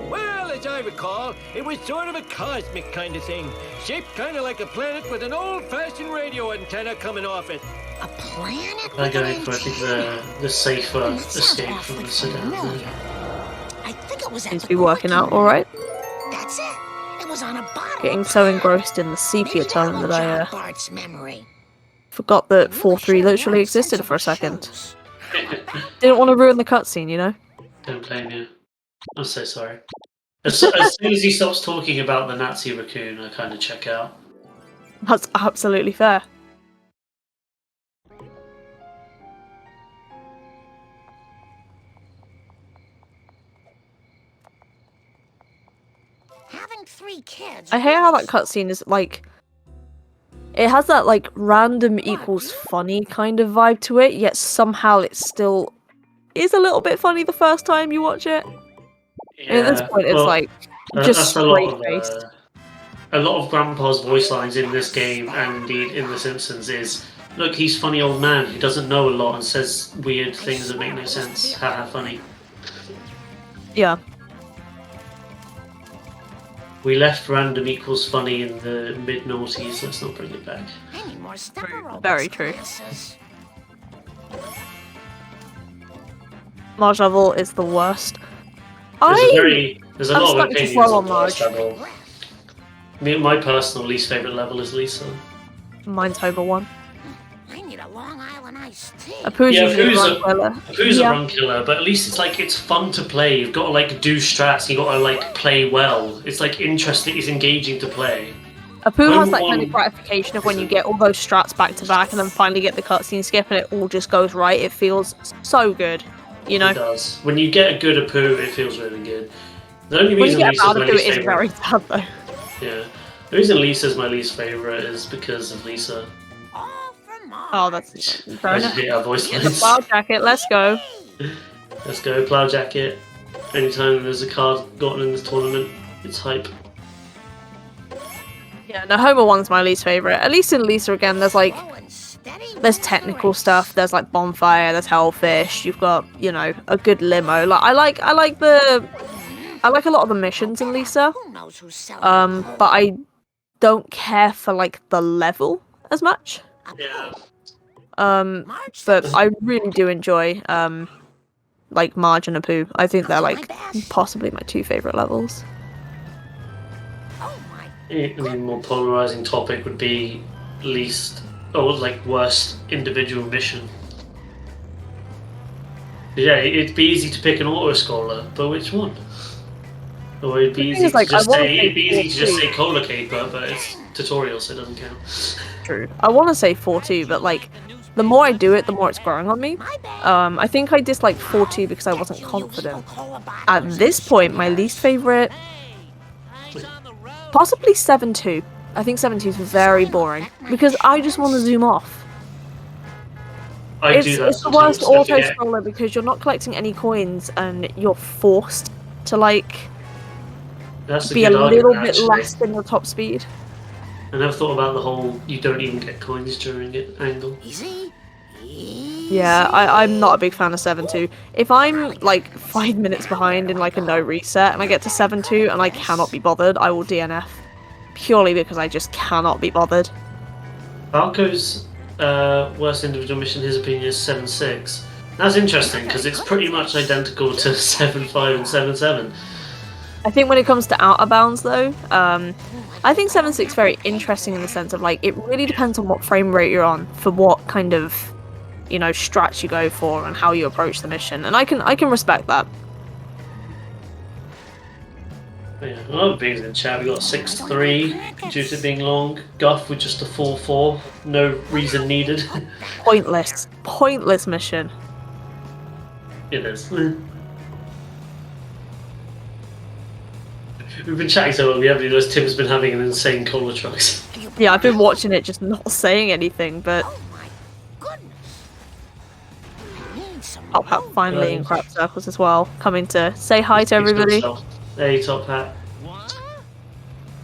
D: Well, as I recall, it was sort of a cosmic kind of thing, shaped kind of like a planet with an old-fashioned radio antenna coming off it.
E: A planet
A: They're
E: with
A: going
E: an
A: for, I think,
E: antenna?
A: the safer
E: That sounds
A: escape from
E: awfully
A: the sedan.
E: familiar. I think it was at
B: Seems
E: the
B: to be working out
E: Quickie.
B: alright.
E: That's it. It was on a bottle.
B: Getting
E: of
B: so
E: tire.
B: engrossed in the sepia
E: Maybe
B: tone
E: will
B: that I
E: jog Bart's memory.
B: forgot that
E: Really
B: 4-3
E: should have
B: literally
E: worn
B: existed for a
E: sensible
B: second.
E: shoes.
B: Didn't want to ruin the cutscene,
A: Don't blame you. I'm so sorry. As soon as he stops talking about the Nazi raccoon, I kind of check out.
B: That's absolutely fair.
E: Having 3 kids.
B: I hate how
E: really
B: that cutscene is like. It has that like random equals funny kind of vibe to it, yet somehow it still is a little bit funny the first time you watch it. And at this point, it's
A: well,
B: like
A: that's
B: just
A: a lot
B: straight faced.
A: of a lot of Grandpa's voice lines in this game and indeed in The Simpsons is, look, he's funny old man who doesn't know a lot and says weird things that make no sense. Haha, funny.
B: Yeah,
A: We left random equals funny in the mid-noughties, let's not bring it back.
E: I need more stepper robots
B: Very true.
E: classes.
B: Marge level is the worst.
A: There's a
B: I'm
A: lot of
B: starting to
A: opinions
B: slow
A: on
B: on
A: the last
B: Marge.
A: level. My personal least favourite level is Lisa.
B: Mine's over 1.
E: I need a Long Island iced tea.
B: Apu's
A: Yeah,
B: usually a
A: Apu's
B: run killer.
A: Who's a run killer, but at least it's like it's fun to play. You've got to like do strats. You've got to like play well. It's like interesting. It's engaging to play.
B: Apu has that
A: Home
B: kind of gratification of when you get all those strats back to back and then finally get the cutscene skip and it all just goes right. It feels so good, you know.
A: It does. When you get a good Apu, it feels really good. The only
B: When you
A: reason
B: get
A: Lisa's
B: out
A: my
B: of it,
A: least
B: it's
A: favorite.
B: very sad though.
A: Yeah. The reason Lisa's my least favorite is because of Lisa.
B: Oh, that's fair
A: I
B: enough.
A: just hate our voice
B: The
A: lines.
B: Plow Jacket, let's go.
A: Let's go, Plow Jacket. Anytime there's a card gotten in this tournament, it's hype.
B: Yeah, no, Homer 1's my least favorite. At least in Lisa again, there's technical stuff. There's like bonfire. There's hellfish. You've got, you know, a good limo. Like I like a lot of the missions in Lisa. But I don't care for like the level as much.
A: Yeah.
B: But I really do enjoy like Marge and Apu. I think they're like possibly my 2 favorite levels.
A: A more polarizing topic would be least, or like worst individual mission. Yeah, it'd be easy to pick an auto-scroller, but which one? Or it'd be easy to just say Cola Caper, but it's tutorial, so it doesn't count.
B: True. I want to say 4-2, but like the more I do it, the more it's growing on me. I think I disliked 4-2 because I wasn't confident. At this point, my least favorite, possibly 7-2. I think 7-2 is very boring because I just want to zoom off. It's the worst auto scroller because you're not collecting any coins and you're forced to like be a little bit less than your top speed.
A: I never thought about the whole you don't even get coins during it angle.
B: Yeah, I'm not a big fan of 7-2. If I'm like 5 minutes behind in like a no reset and I get to 7-2 and I cannot be bothered, I will DNF. Purely because I just cannot be bothered.
A: Falco's worst individual mission, his opinion, is 7-6. That's interesting because it's pretty much identical to 7-5 and 7-7.
B: I think when it comes to Outer Bounds though, I think 7-6 is very interesting in the sense of like it really depends on what frame rate you're on for what kind of, you know, strats you go for and how you approach the mission, and I can respect that.
A: Yeah, a lot of things in chat. We got 6-3 due to being long. Guff with just a 4-4, no reason needed.
B: Pointless mission.
A: It is. We've been chatting so long, we haven't realised Tim's been having an insane cola trucks.
B: Yeah, I've been watching it, just not saying anything, but Top Hat finally in crap circles as well, coming to say hi to everybody.
A: Hey, Top Hat.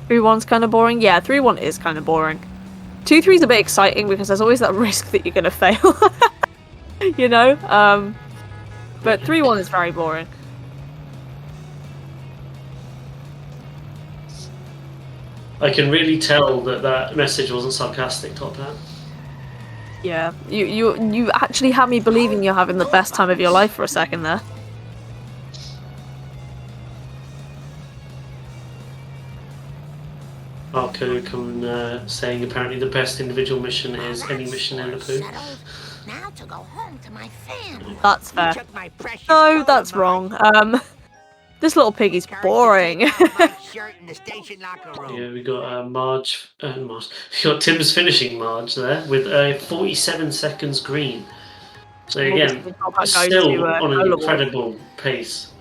B: 3-1's kind of boring. Yeah, 3-1 is kind of boring. 2-3's a bit exciting because there's always that risk that you're gonna fail. You know? But 3-1 is very boring.
A: I can really tell that message wasn't sarcastic, Top Hat.
B: Yeah, you actually had me believing you're having the best time of your life for a second there.
A: Marco saying apparently the best individual mission is any mission in the poo.
E: Now to go home to my family.
B: That's fair. No, that's wrong. This little piggy's boring.
G: Shirt in the station locker room.
A: Yeah, we got Marge. We got Tim's finishing Marge there with 47 seconds green. So again, still on an incredible pace.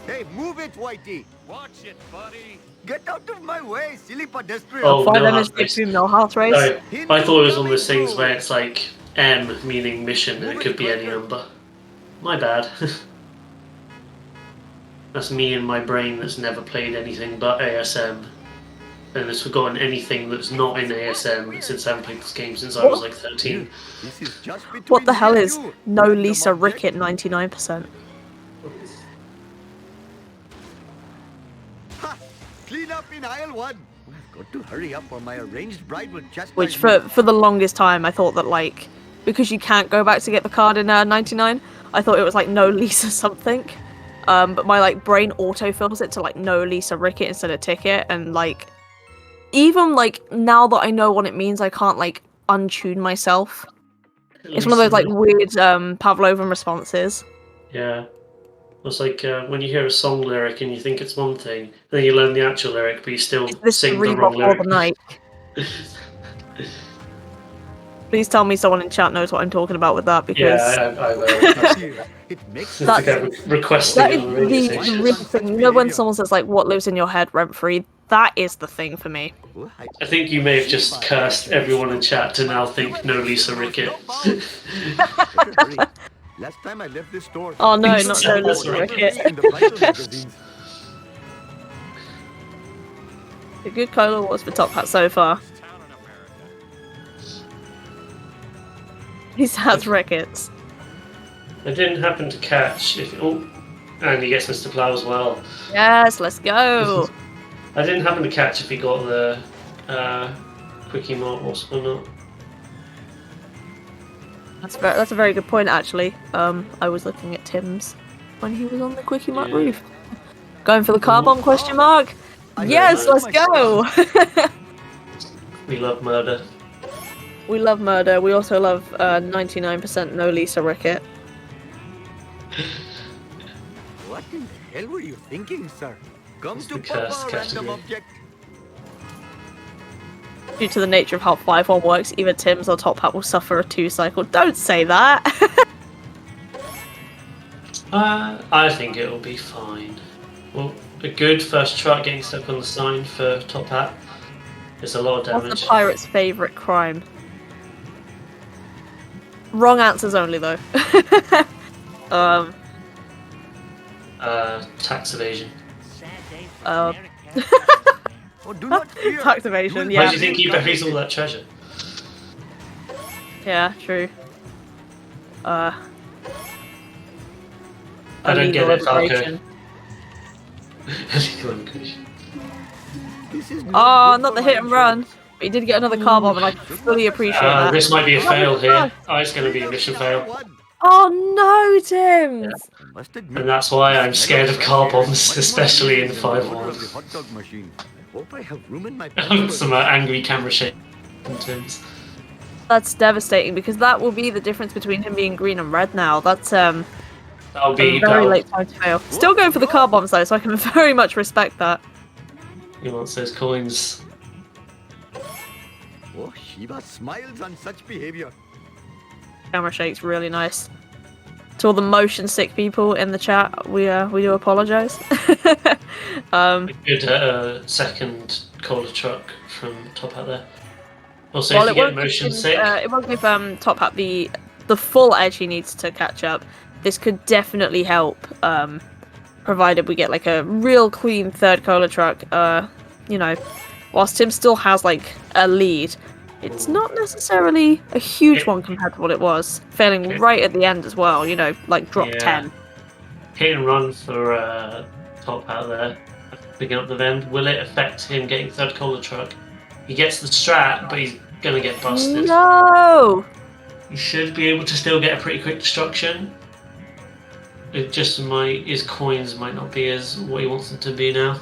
I: Hey, move it, Whitey!
D: Watch it, buddy.
I: Get out of my way, silly pedestrian!
A: Oh,
B: Five
A: no
B: minutes between Millhouse race.
A: Sorry, I thought it was one of those things where it's like M meaning mission and it could be any number. My bad. That's me and my brain that's never played anything but ASM. And has forgotten anything that's not in ASM since I haven't played this game since I was like 13.
B: What the hell is no Lisa Rickett 99%?
I: Clean up in aisle 1! I've got to hurry up or my arranged bride will just...
B: Which for the longest time I thought that like, because you can't go back to get the card in 99, I thought it was like no Lisa something. But my like brain autofills it to like no Lisa Rickett instead of Ticket, and like even like now that I know what it means, I can't like untune myself. It's one of those like weird Pavlovian responses.
A: Yeah. It's like when you hear a song lyric and you think it's one thing, then you learn the actual lyric, but you still
B: This
A: sing the
B: Reebok
A: wrong
B: for
A: lyric.
B: the night. Please tell me someone in chat knows what I'm talking about with that, because
A: Yeah, I will.
I: It makes
B: That's-
A: requesting
B: that
A: it
B: is
A: on the radio
B: the
A: station.
B: real thing. You know when someone says like, "What lives in your head rent free?" That is the thing for me.
A: I think you may have just cursed everyone in chat to now think no Lisa Rickett.
I: Last time I left this store.
B: Oh no,
A: Please
B: not
A: tell
B: no
A: us,
B: Lisa
A: Rickett.
B: Rickett.
I: In the Bible magazines.
B: A good cola was for Top Hat so far. He has Ricketts.
A: I didn't happen to catch if. Oh, and he gets Mr. Plow as well.
B: Yes, let's go.
A: I didn't happen to catch if he got the quickie mark or not.
B: That's a very good point actually. I was looking at Tim's when he was on the quickie mark roof. Going for the car bomb question mark? Yes, let's go.
A: We love murder.
B: We love murder. We also love 99% no Lisa Rickett.
I: What in the hell were you thinking, sir? Come
A: It's
I: to
A: the cursed
I: Papa, random
A: category.
I: object.
B: Due to the nature of how 5-1 works, either Tim's or Top Hat will suffer a 2-cycle. Don't say that!
A: I think it'll be fine. Well, a good first truck getting stuck on the sign for Top Hat is a lot of
B: What's
A: damage.
B: the pirate's favourite crime? Wrong answers only, though.
A: Tax evasion.
I: Oh, do not fear.
B: Tax evasion,
I: You will
B: yeah.
A: Why do you think he buries all that treasure?
B: Yeah, true.
A: I don't get it, Falco.
I: This is
B: Oh,
I: good
B: not
I: for
B: the
I: my
B: hit and run.
I: insurance.
B: But he did get another car bomb, and I fully appreciate that.
A: This might be a fail here. Oh, it's going to be a mission fail.
B: Oh no, Tim!
I: I must admit,
A: And that's why I'm scared of car bombs,
I: much more
A: especially in
I: dangerous than the motor of
A: 5-1.
I: the hot dog machine. I hope I have room in my
A: Some angry camera shake. Tim's.
B: That's devastating because that will be the difference between him being green and red now. That's
A: That'll
B: a
A: be
B: very late time to fail. Still going for the car bombs though, so I can very much respect that.
A: He wants those coins.
I: Oh, Shiva smiles on such behavior.
B: Camera shake's really nice. To all the motion sick people in the chat, we do apologise.
A: A good second cola truck from Top Hat there. Also,
B: Well,
A: if you
B: it
A: get
B: won't
A: motion
B: give,
A: sick,
B: it won't give Top Hat the full edge he needs to catch up. This could definitely help, provided we get like a real clean third cola truck. You know, whilst Tim still has like a lead, it's not necessarily a huge one compared to what it was. Failing right at the end as well. You know, like drop
A: Yeah.
B: 10.
A: hit and run for Top Hat there. Picking up the vent. Will it affect him getting third cola truck? He gets the strat, but he's gonna get busted.
B: No.
A: He should be able to still get a pretty quick destruction. It just might, his coins might not be as what he wants them to be now.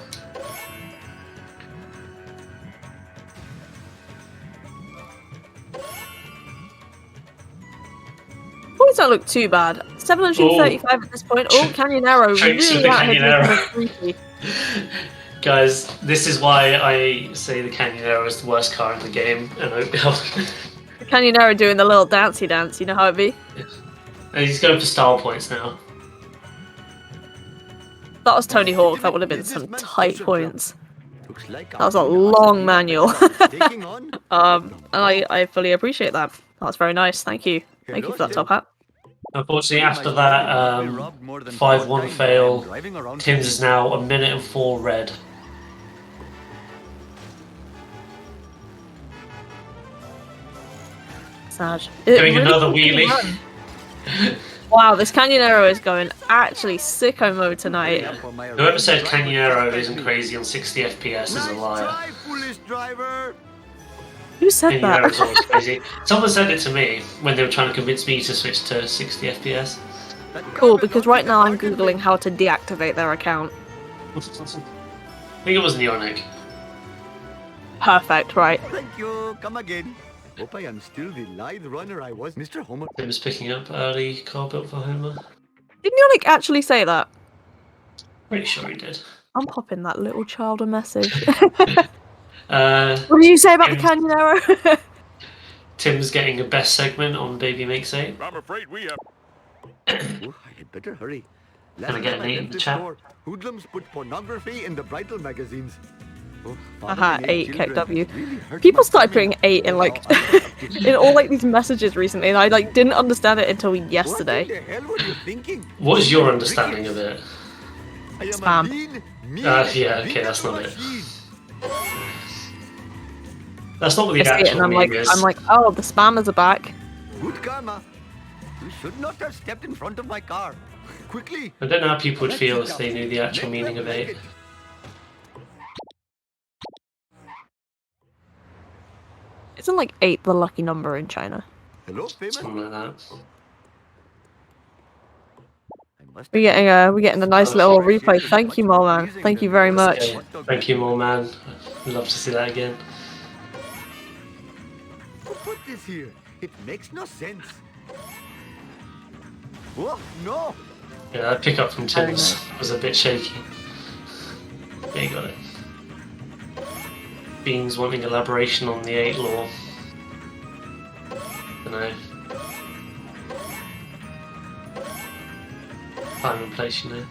B: Points don't look too bad. 735 at this point. Oh, Canyon Arrow
A: Tricks of
B: really
A: the
B: out here
A: Canyon Arrow.
B: making it creepy.
A: Guys, this is why I say the Canyon Arrow is the worst car in the game, and
B: The Canyon Arrow doing the little dancey dance, you know how it be?
A: and he's going for style points now.
B: That was Tony Hawk, that would have been some tight points.
I: Looks like
B: That was a long manual.
I: taking on.
B: And I fully appreciate that. That was very nice, thank you. Thank you for that Top Hat.
A: Unfortunately, after that 5-1 fail, Tim's is now 1 minute and 4 red.
B: Sad.
A: Doing another wheelie.
B: Wow, this Canyon Arrow is going actually sicko mode tonight.
A: Whoever said Canyon Arrow isn't crazy on 60 FPS is a liar.
I: Try, foolish driver.
B: Who said
A: Canyon Arrow is
B: that?
A: always crazy. Someone said it to me when they were trying to convince me to switch to 60 FPS.
B: Cool, because right now I'm googling how to deactivate their account.
A: I think it was Neonic.
B: Perfect, right.
I: Thank you. Come again. Hope I am still the lithe runner I was, Mr. Homer.
A: Tim's picking up early car built for Homer.
B: Didn't you like actually say that?
A: Pretty sure he did.
B: I'm popping that little child a message.
A: Uh,
B: What did you say about the
A: Tim-
B: canyon arrow?
A: Tim's getting a best segment on Baby Makes 8.
J: I'm afraid we have.
I: Oh, I had better hurry.
A: Can I get
I: time
A: an 8 in
I: left
A: the
I: this
A: chat?
I: store, hoodlums put pornography in the bridal magazines. Oh,
B: Aha,
I: fathering
B: 8
I: children
B: KW.
I: really hurt
B: People
I: my
B: started
I: stomach.
B: putting 8 in like
I: Now I have to
B: in all like these messages recently, and I like didn't understand it until yesterday.
I: What in the hell were you thinking?
A: What is your
I: So many
A: understanding of
I: crickets.
A: it?
I: I am
B: Spam.
I: a mean
A: Yeah, okay,
I: vegan
A: that's not it.
I: machine.
A: That's not what the
B: I see it
A: actual
B: and I'm
A: meme
B: like,
A: is.
B: oh, the spammers are back.
I: Good karma. You should not have stepped in front of my car. Quickly.
A: I don't know how people would
I: Let's
A: feel
I: sit
A: if they
I: down.
A: knew the actual
I: Let
A: meaning
I: them
A: of
I: make
A: 8.
I: it.
B: Isn't like 8 the lucky number in China?
I: Hello, famous.
A: Something like that.
I: I must
B: We're getting a nice little replay. Thank you, Moman. Thank you very much.
A: Yeah, thank you, more man. I'd love to see that again.
I: Who put this here? It makes no sense. Oh, no.
A: Yeah, that pickup from Tim was a bit shaky. Yeah, you got it. Beans wanting elaboration on the 8 law. Dunno. Time and place, you know.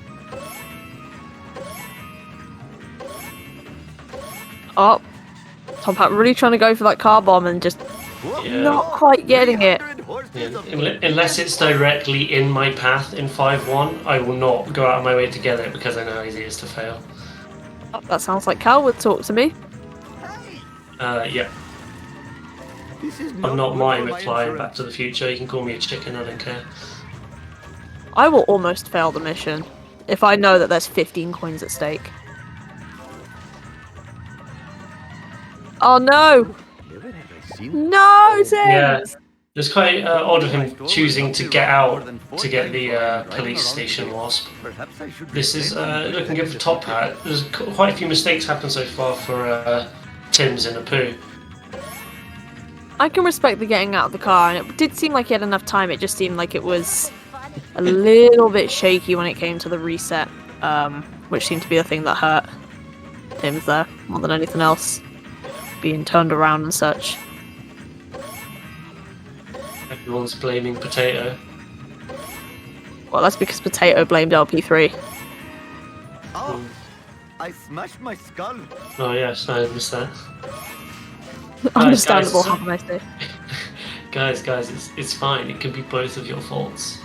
B: Oh, Top Hat really trying to go for that car bomb and just
I: Oh,
A: Yeah.
B: not quite getting it.
I: 300 horses
A: Yeah,
I: of
A: unless it's directly in my path in 5-1, I will not go out of my way to get it because I know how easy it is to fail.
B: Oh, that sounds like Cal would talk to me.
A: Yeah,
I: This is
A: I'm not
I: good
A: my
I: for
A: McFly in
I: insurance.
A: Back to the Future. You can call me a chicken, I don't care.
B: I will almost fail the mission if I know that there's 15 coins at stake. Oh no!
I: Never have I seen
B: No, Tim!
A: Yeah, it's quite odd of him choosing to get out to get the police station wasp.
I: Perhaps I should
A: This is
I: refrain from
A: looking
I: doing
A: good
I: that
A: for
I: in
A: Top
I: the
A: Hat. There's quite a few mistakes happened so far for Tim's in a poo.
B: I can respect the getting out of the car, and it did seem like he had enough time. It just seemed like it was a little bit shaky when it came to the reset, which seemed to be the thing that hurt Tim's there more than anything else, being turned around and such.
A: Everyone's blaming Potato.
B: Well, that's because Potato blamed LP3.
I: Oh, I smashed my skull.
A: Oh yes, I missed that.
B: Understandable,
A: guys.
B: how can I say?
A: Guys, it's fine. It can be both of your faults.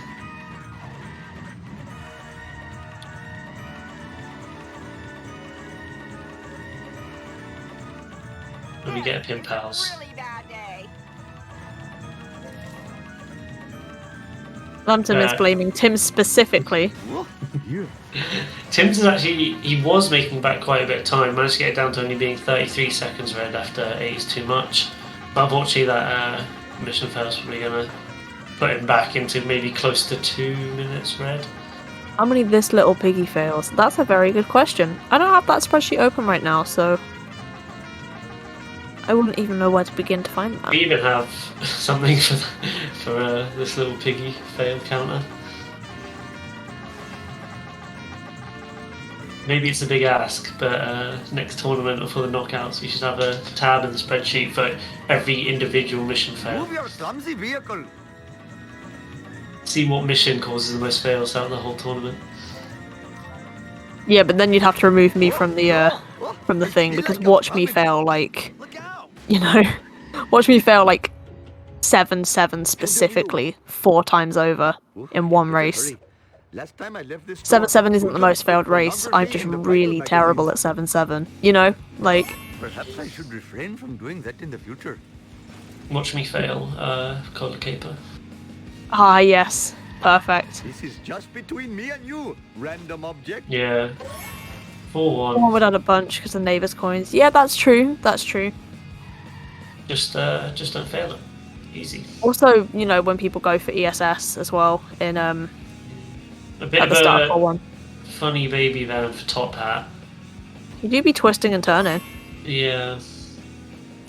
A: Let me get a pin pals.
H: Really bad day.
B: Lambton is
A: Uh,
B: blaming Tim specifically.
I: Oh, dear.
A: Tim's is actually, he was making back quite a bit of time, managed to get it down to only being 33 seconds red after 8 is too much. But unfortunately that mission fail's probably going to put him back into maybe close to 2 minutes red.
B: How many this little piggy fails? That's a very good question. I don't have that spreadsheet open right now, so I wouldn't even know where to begin to find that.
A: We even have something for this little piggy fail counter. Maybe it's a big ask, but next tournament or for the knockouts, we should have a tab in the spreadsheet for every individual mission fail.
I: Move your clumsy vehicle.
A: See what mission causes the most fails out of the whole tournament.
B: Yeah, but then you'd have to remove me from the thing, because watch me fail like, you know, watch me fail like 7-7 specifically 4 times over in one race.
I: Last time I left this store,
B: 7-7 isn't the most failed race. I'm
I: pornography
B: just
I: in the
B: really
I: bridal
B: terrible at
I: magazines.
B: 7-7. You know, like,
I: Perhaps I should refrain from doing that in the future.
A: Watch me fail, Collar Caper.
B: ah yes, perfect.
I: This is just between me and you, random object.
A: Yeah. 4-1.
B: One would add a bunch because of neighbours' coins. Yeah, that's true. That's true.
A: Just don't fail it. Easy.
B: Also, you know, when people go for ESS as well in
A: A bit
B: at
A: of
B: the start of
A: a
B: 4-1.
A: funny baby van for Top Hat.
B: You do be twisting and turning.
A: Yeah.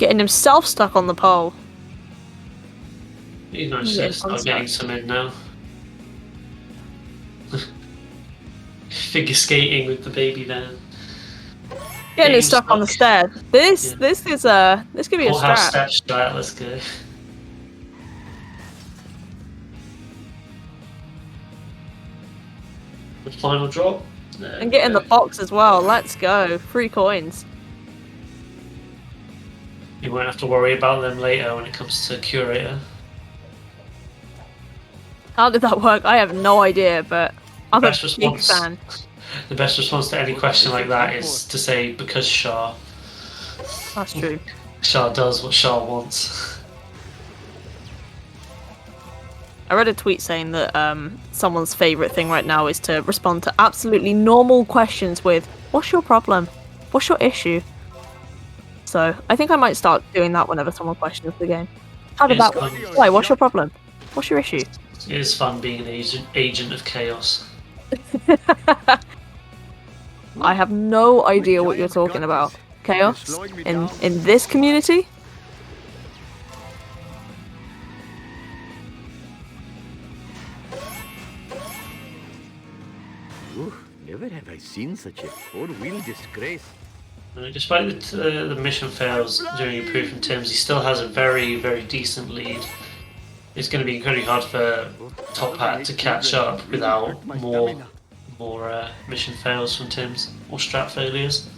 B: Getting himself stuck on the pole.
A: He's nice to start getting some in now. Figure skating with the baby van.
B: Getting him stuck on the stairs. This could be a
A: Courthouse
B: strat.
A: strat, let's go. The final drop.
B: And get in the box as well. Let's go. 3 coins.
A: You won't have to worry about them later when it comes to curator.
B: How did that work? I have no idea, but I'm a
A: Best
B: big
A: response.
B: fan.
A: The best response to any question like that is to say, because Shah.
B: That's true.
A: Shah does what Shah wants.
B: I read a tweet saying that someone's favourite thing right now is to respond to absolutely normal questions with, "What's your problem? What's your issue?" So I think I might start doing that whenever someone questions the game. How did that work? Why? What's your problem? What's your issue?
A: It is fun being an agent of chaos.
B: I have no idea what you're talking about. Chaos? In this community?
I: Ooh, never have I seen such a four-wheel disgrace.
A: Despite the mission fails during a proof from Tim's, he still has a very, very decent lead. It's going to be incredibly hard for Top Hat to catch up without more mission fails from Tim's or strat failures.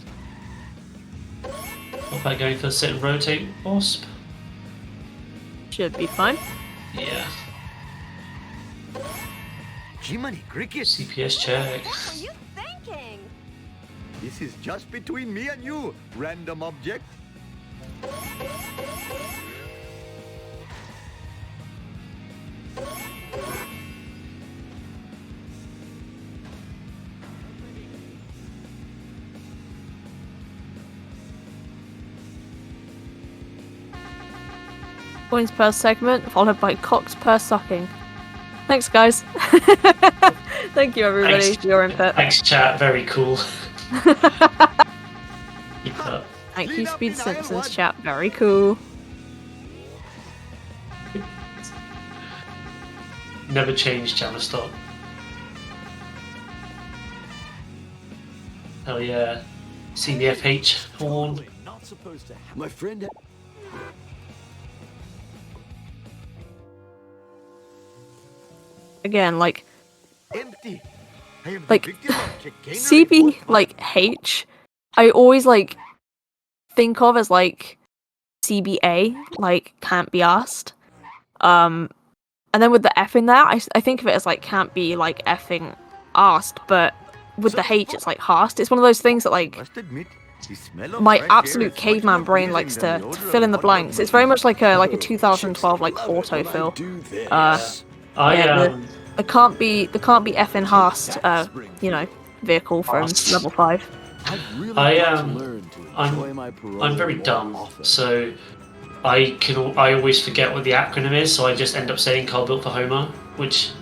A: Top Hat going for the sit and rotate wasp.
B: Should be fine.
A: Yeah.
I: Jiminy crickets!
A: CPS check.
H: What are you thinking?
I: This is just between me and you, random object.
B: Coins per segment, followed by cocks per sucking. Thanks, guys. Thank you, everybody,
A: Thanks.
B: for your input.
A: Thanks, chat. Very cool. Keep up.
B: Thank you, Speed Simpsons chat. Very cool.
A: Never change, Jammerstock. Hell yeah. CBFH horn.
G: Not supposed to have. My friend.
B: Again, like
I: Empty. I am the
B: Like,
I: victim of chicanery.
B: CB, like H, I always like think of as like CBA, like can't be asked. And then with the F in there, I think of it as like can't be like effing asked, but with the H, it's like hast. It's one of those things that like
I: Must admit, the smell of
B: my
I: fresh air
B: absolute
I: is much
B: caveman
I: more
B: brain
I: pleasing
B: likes
I: than
B: to
I: the odor
B: fill in
I: of
B: the
I: hot
B: blanks. It's very much like a 2012 like autofill. The can't be effing hast, vehicle from level 5.
A: I'm very dumb, so I always forget what the acronym is, so I just end up saying car built for Homer, which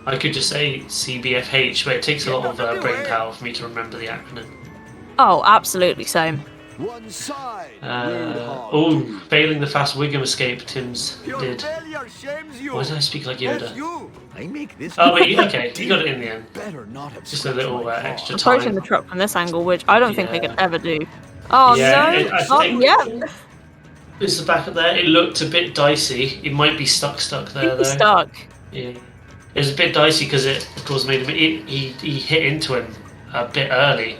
A: I could just say CBFH, but it takes a lot of brain power for me to remember the acronym.
B: Oh, absolutely same.
G: One side.
A: Failing the fast Wiggum escape, Tim's
I: Your
A: did.
I: failure shames you.
A: Why did I speak like
I: That's
A: Yoda?
I: you. I make this.
A: Oh wait, okay, you got it in the end.
G: Better not have
A: Just a little extra
B: Approaching
A: time.
B: the truck from this angle, which I don't think I
A: Yeah.
B: could ever do. Oh
A: Yeah,
B: no!
A: I
B: Not
A: think-
B: yet.
A: It's the back of there. It looked a bit dicey. It might be stuck there though.
B: Stuck.
A: Yeah, it was a bit dicey because it, of course, made him. He hit into him a bit early,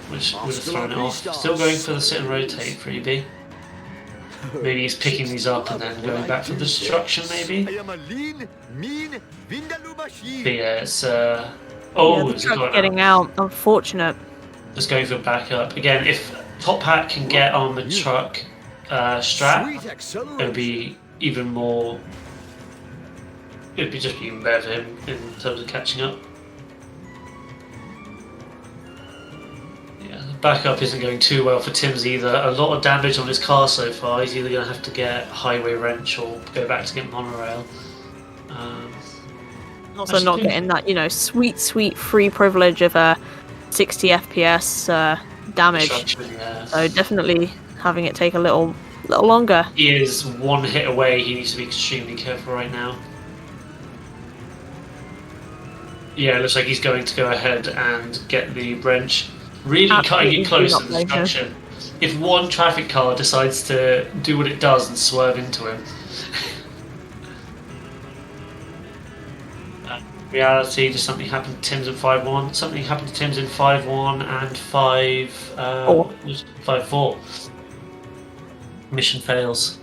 A: which would have thrown it off. Still going for the sit and rotate freebie. Maybe he's picking these up and then going back for the destruction. Maybe.
I: I am a lean, mean, vindaloo machine.
A: But yeah, it's
B: Yeah, the
A: it's
B: truck
A: gone
B: getting out. Unfortunate.
A: Just going for backup again. If Top Hat can get on the truck strap,
G: Sweet
A: it would
G: acceleration.
A: be even more. It'd be just even better for him in terms of catching up. Yeah, the backup isn't going too well for Tim's either. A lot of damage on his car so far. He's either going to have to get highway wrench or go back to get monorail.
B: Also not getting that, sweet free privilege of 60 FPS damage.
A: Destruction, yeah.
B: So definitely having it take a little longer.
A: He is one hit away. He needs to be extremely careful right now. Yeah, it looks like he's going to go ahead and get the wrench. Really cutting it close to the destruction. If one traffic car decides to do what it does and swerve into him. Reality, just something happened to Tim's in 5-1. Something happened to Tim's in 5-1 and 5-4. Mission fails.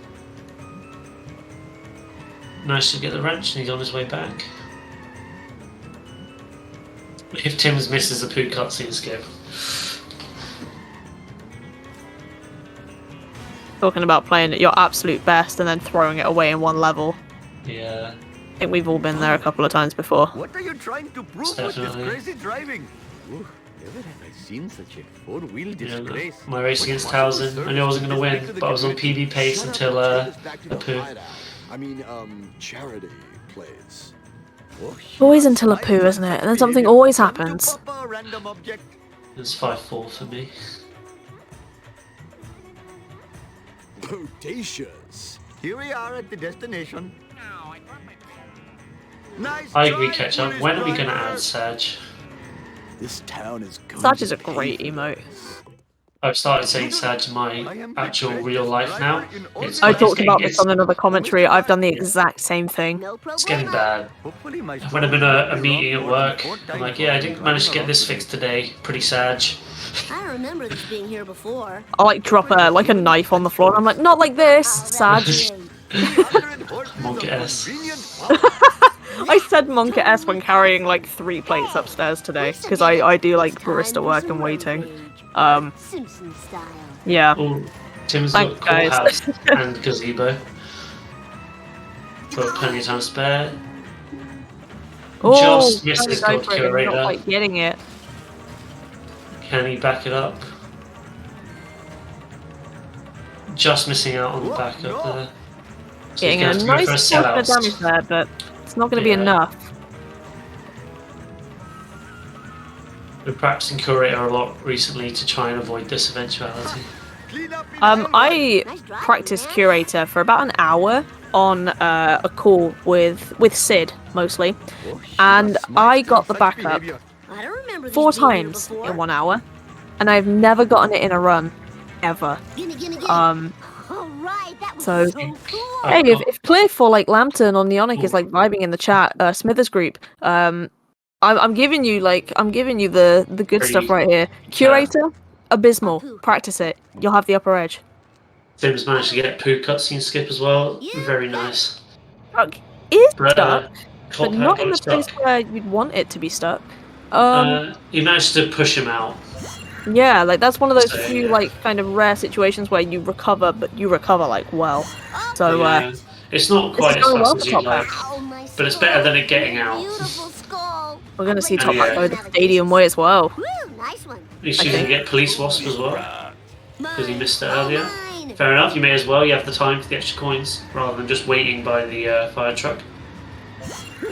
A: Nice to get the wrench and he's on his way back. If Tim's misses a poo cutscene skip.
B: Talking about playing at your absolute best and then throwing it away in one level.
A: Yeah.
B: I think we've all been there a couple of times before.
I: What are you trying to prove with this crazy driving? Ooh, never have I seen such a four-wheel disgrace.
A: My race against Towson, I knew I wasn't going to win, but I was on PB pace until a poo.
J: I mean, charity plays.
B: Always until a poo, isn't it? And then something always happens.
A: It's 5-4 for me.
J: Bodacious.
I: Here we are at the destination. Nice.
A: I agree, Ketchup. When are we going to add Sag?
J: This town is going
B: Sag is a great emote.
A: I've started saying Sag in my actual real life now.
B: I talked about this on another commentary. I've done the exact same thing.
A: It's getting bad. When I'm in a meeting at work, I'm like, yeah, I didn't manage to get this fixed today. Pretty Sag.
F: I remember this being here before.
B: I like drop a knife on the floor and I'm like, not like this, Sag.
A: Monk S.
B: I said Monk S when carrying like 3 plates upstairs today because I do like barista work and waiting.
F: Simpsons style.
B: Yeah.
A: Ooh, Tim's
B: Thanks,
A: got courthouse
B: guys.
A: and gazebo. Got plenty of time spare. Just misses
B: go
A: God
B: for it, you're
A: Curator.
B: not quite getting it.
A: Can he back it up? Just missing out on the backup there. So
B: Getting
A: he's
B: a
A: gonna have to go
B: nice
A: for
B: portion of damage there, but it's not going to be enough.
A: Been practicing Curator a lot recently to try and avoid this eventuality.
B: I practiced Curator for about an hour on a call with Sid mostly, and I got the backup
F: I don't remember
B: 4 times in 1 hour, and I've never gotten it in a run, ever.
F: Alright, that was
B: So,
F: so cool.
B: hey, if Cliff or like Lambton or Neonic is like vibing in the chat, Smithers group, I'm giving you the good stuff right here. Curator, abysmal. Practice it. You'll have the upper edge.
A: Tim's managed to get poo cutscene skip as well. Very nice.
B: Stuck is
A: Brett,
B: stuck,
A: Top
B: but not
A: Hat
B: in the
A: got
B: place
A: stuck.
B: where you'd want it to be stuck.
A: He managed to push him out.
B: Yeah, like that's one of those
A: So,
B: few
A: yeah.
B: like kind of rare situations where you recover, but you recover like well. So
A: Yeah. It's not quite as
B: going well
A: fast as
B: for
A: you'd
B: Top
A: like, but it's better than it getting out.
F: Beautiful skull.
B: we're gonna see Top
A: yeah.
B: Hat go the stadium way as well.
F: Woo, nice one.
A: At least you can get Police Wasp as well, because he missed it earlier.
F: Mine.
A: Fair enough, you may as well. You have the time for the extra coins, rather than just waiting by the fire truck.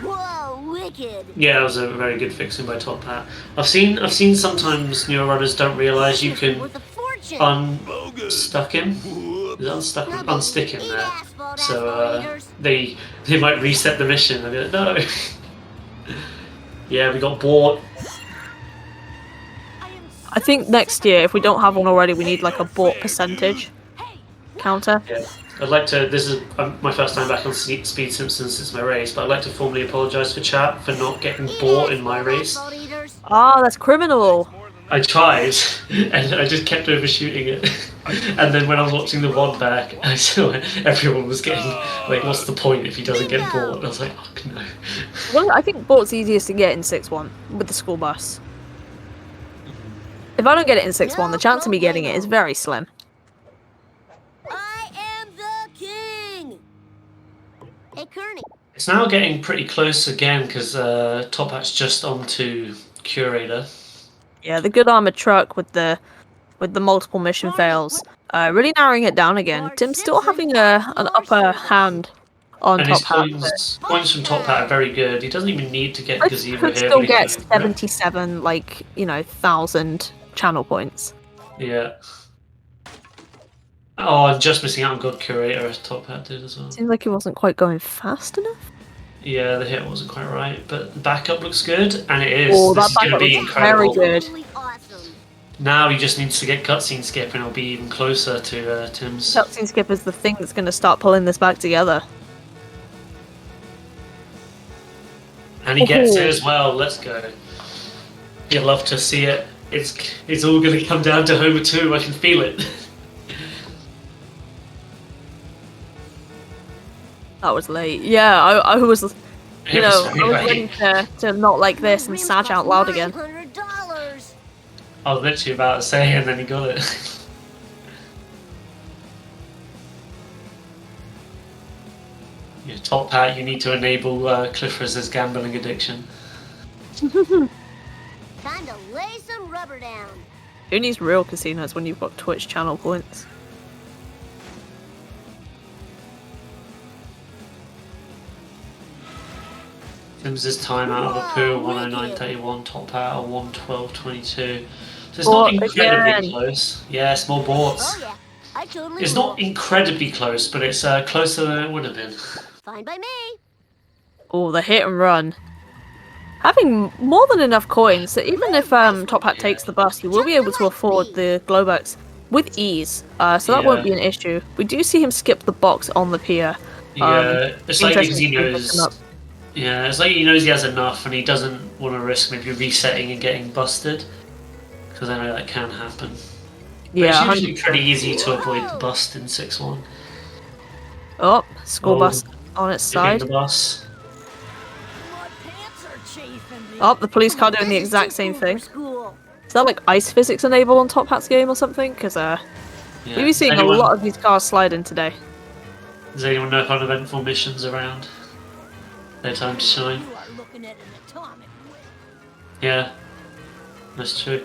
F: Whoa, wicked.
A: Yeah, that was a very good fixing by Top Hat. I've seen sometimes newer runners don't realise you can
F: Worth a fortune.
A: unstuck him. Is it unstuck him? Unstick him there.
F: Asphalt,
A: So
F: asphalt
A: they might reset the mission. They'll be like, no. Yeah, we got bought.
B: I think next year, if we don't have one already, we need like a bought percentage counter.
A: Yeah. I'd like to. This is my first time back on Speed Simpsons since my race, but I'd like to formally apologise for chat for not getting bought in my race.
B: Ah, that's criminal.
A: I tried, and I just kept overshooting it. And then when I was watching the VOD back, I saw everyone was getting like, "What's the point if he doesn't get bought?" And I was like, "Oh no."
B: Well, I think bought's easiest to get in 6-1 with the school bus. If I don't get it in 6-1, the chance of me getting it is very slim.
F: I am the king. Hey, Kearney.
A: It's now getting pretty close again because Top Hat's just onto Curator.
B: Yeah, the good armored truck with the multiple mission fails, really narrowing it down again. Tim's still having an upper hand on
A: And
B: Top
A: his
B: Hat.
A: points from Top Hat are very good. He doesn't even need to get
B: But
A: Gazebo
B: could
A: here.
B: still
A: but he
B: get
A: can-
B: 77, 1,000 channel points.
A: Yeah. Oh, I'm just missing out on God Curator as Top Hat did as well.
B: Seems like he wasn't quite going fast enough.
A: Yeah, the hit wasn't quite right, but the backup looks good, and it is.
B: Oh,
A: This
B: that
A: is going to
B: backup
A: be
B: looks
A: incredible.
B: very good.
F: Totally awesome.
A: Now he just needs to get cutscene skip, and it'll be even closer to Tim's.
B: Cutscene skip is the thing that's going to start pulling this back together.
A: And he gets it as well. Let's go. You'd love to see it. It's all going to come down to Homer 2. I can feel it.
B: That was late. Yeah, I was, you know, I was ready to not like this and sag out loud again.
F: $900.
A: I was literally about to say, and then he got it. Yeah, Top Hat, you need to enable Clifford's gambling addiction.
F: Time to lay some rubber down.
B: Who needs real casinos when you've got Twitch channel points?
A: Tim's time out of a poo, 109.31, Top Hat, a 112.22. So it's
B: Bort
A: not incredibly
B: again.
A: close. Yeah, small borts.
F: Oh yeah, I totally
A: It's
F: will.
A: not incredibly close, but it's closer than it would have been.
F: Fine by me.
B: Oh, the hit and run. Having more than enough coins, so even if Top Hat takes the bus, he will be able to afford the Globex with ease. So that won't be an issue. We do see him skip the box on the pier.
A: Yeah, it's like because he
B: interesting to pick him
A: knows.
B: up.
A: Yeah, it's like he knows he has enough, and he doesn't want to risk maybe resetting and getting busted, because I know that can happen. But
B: Yeah,
A: it's usually
B: 100%.
A: pretty easy to avoid the bust in 6-1.
B: Oh, school
A: Oh,
B: bus on its
A: Hitting
B: side.
A: the bus.
E: My pants are chafing me.
B: Oh, the police car doing the exact same thing.
F: School.
B: Is that like ice physics enabled on Top Hat's game or something? Because
A: Yeah.
B: we've been seeing a lot of these cars sliding today.
A: Does anyone know if uneventful missions around? Their time to shine.
E: You are looking at an atomic whip.
A: Yeah, that's true.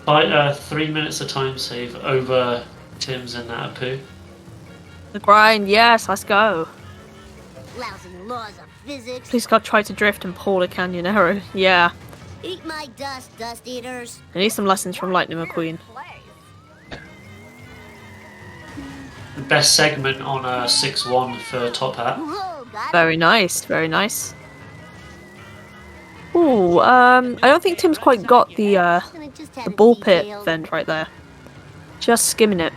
A: 3 minutes of time save over Tim's and Natapu.
B: The grind, yes, let's go.
F: Lousy laws of physics.
B: Police car tried to drift and pulled a Canyonero. Yeah,
F: Eat my dust, dust eaters.
B: I need some lessons from Lightning McQueen.
A: The best segment on 6-1 for Top Hat.
F: Whoa, got it.
B: Very nice, very nice. Ooh, I don't think Tim's quite got the
F: Gonna just have
B: the
F: it
B: ball pit
F: detailed.
B: vent right there. Just skimming it.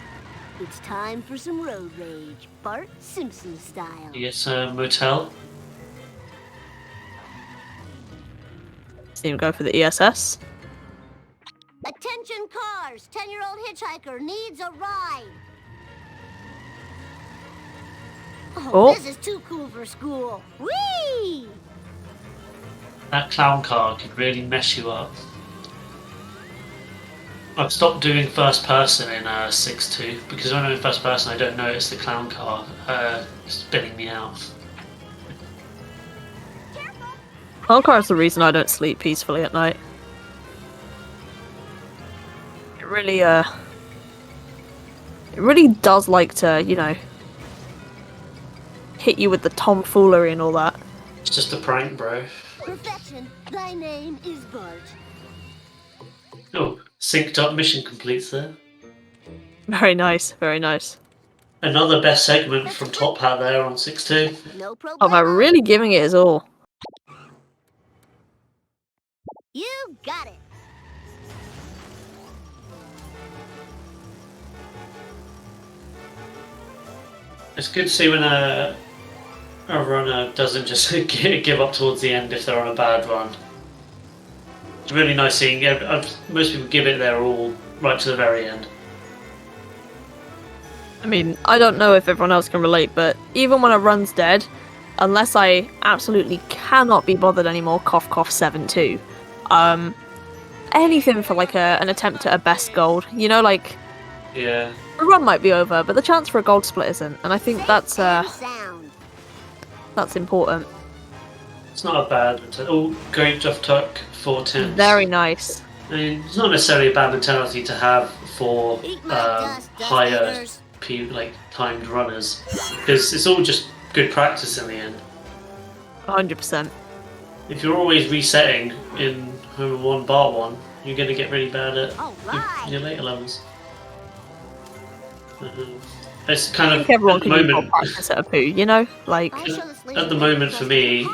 F: It's time for some road rage, Bart Simpson style.
A: Yes, motel.
B: See him go for the ESS.
F: Attention cars! 10-year-old hitchhiker needs a ride.
B: Oh.
F: This is too cool for school. Whee!
A: That clown car could really mess you up. I've stopped doing first person in 6-2 because when I'm in first person I don't notice the clown car spinning me out.
B: Car is the reason I don't sleep peacefully at night. It really does like to, you know, hit you with the tomfoolery and all that.
A: It's just a prank, bro.
F: Perfection, thy name is Bart.
A: Oh, synced up mission completes there.
B: Very nice, very nice.
A: Another best segment from Top Hat there on 6-2.
F: No problem.
B: Oh, I'm really giving it his all.
F: You got it.
A: It's good to see when a runner doesn't just give up towards the end if they're on a bad run. It's really nice seeing most people give it their all right to the very end.
B: I mean, I don't know if everyone else can relate, but even when a run's dead, unless I absolutely cannot be bothered anymore, cough cough 7-2. Anything for like an attempt at a best gold, you know, like
A: Yeah.
B: the run might be over, but the chance for a gold split isn't, and I think that's
F: Sound.
B: important.
A: It's not a bad mentality. Oh, great Jeff Tuck for Tim.
B: Very nice.
A: I mean, it's not necessarily a bad mentality to have for
F: Eat my dust, dust
A: higher
F: eaters.
A: timed runners, because it's all just good practice in the end.
B: 100%.
A: If you're always resetting in Homer 1 Bar 1, you're going to get really bad at
F: All right.
A: your later levels. It's kind
B: I
A: of
B: think everyone
A: at the
B: can use more
A: moment.
B: practice at a poo, you know? Like,
A: At the moment, for me,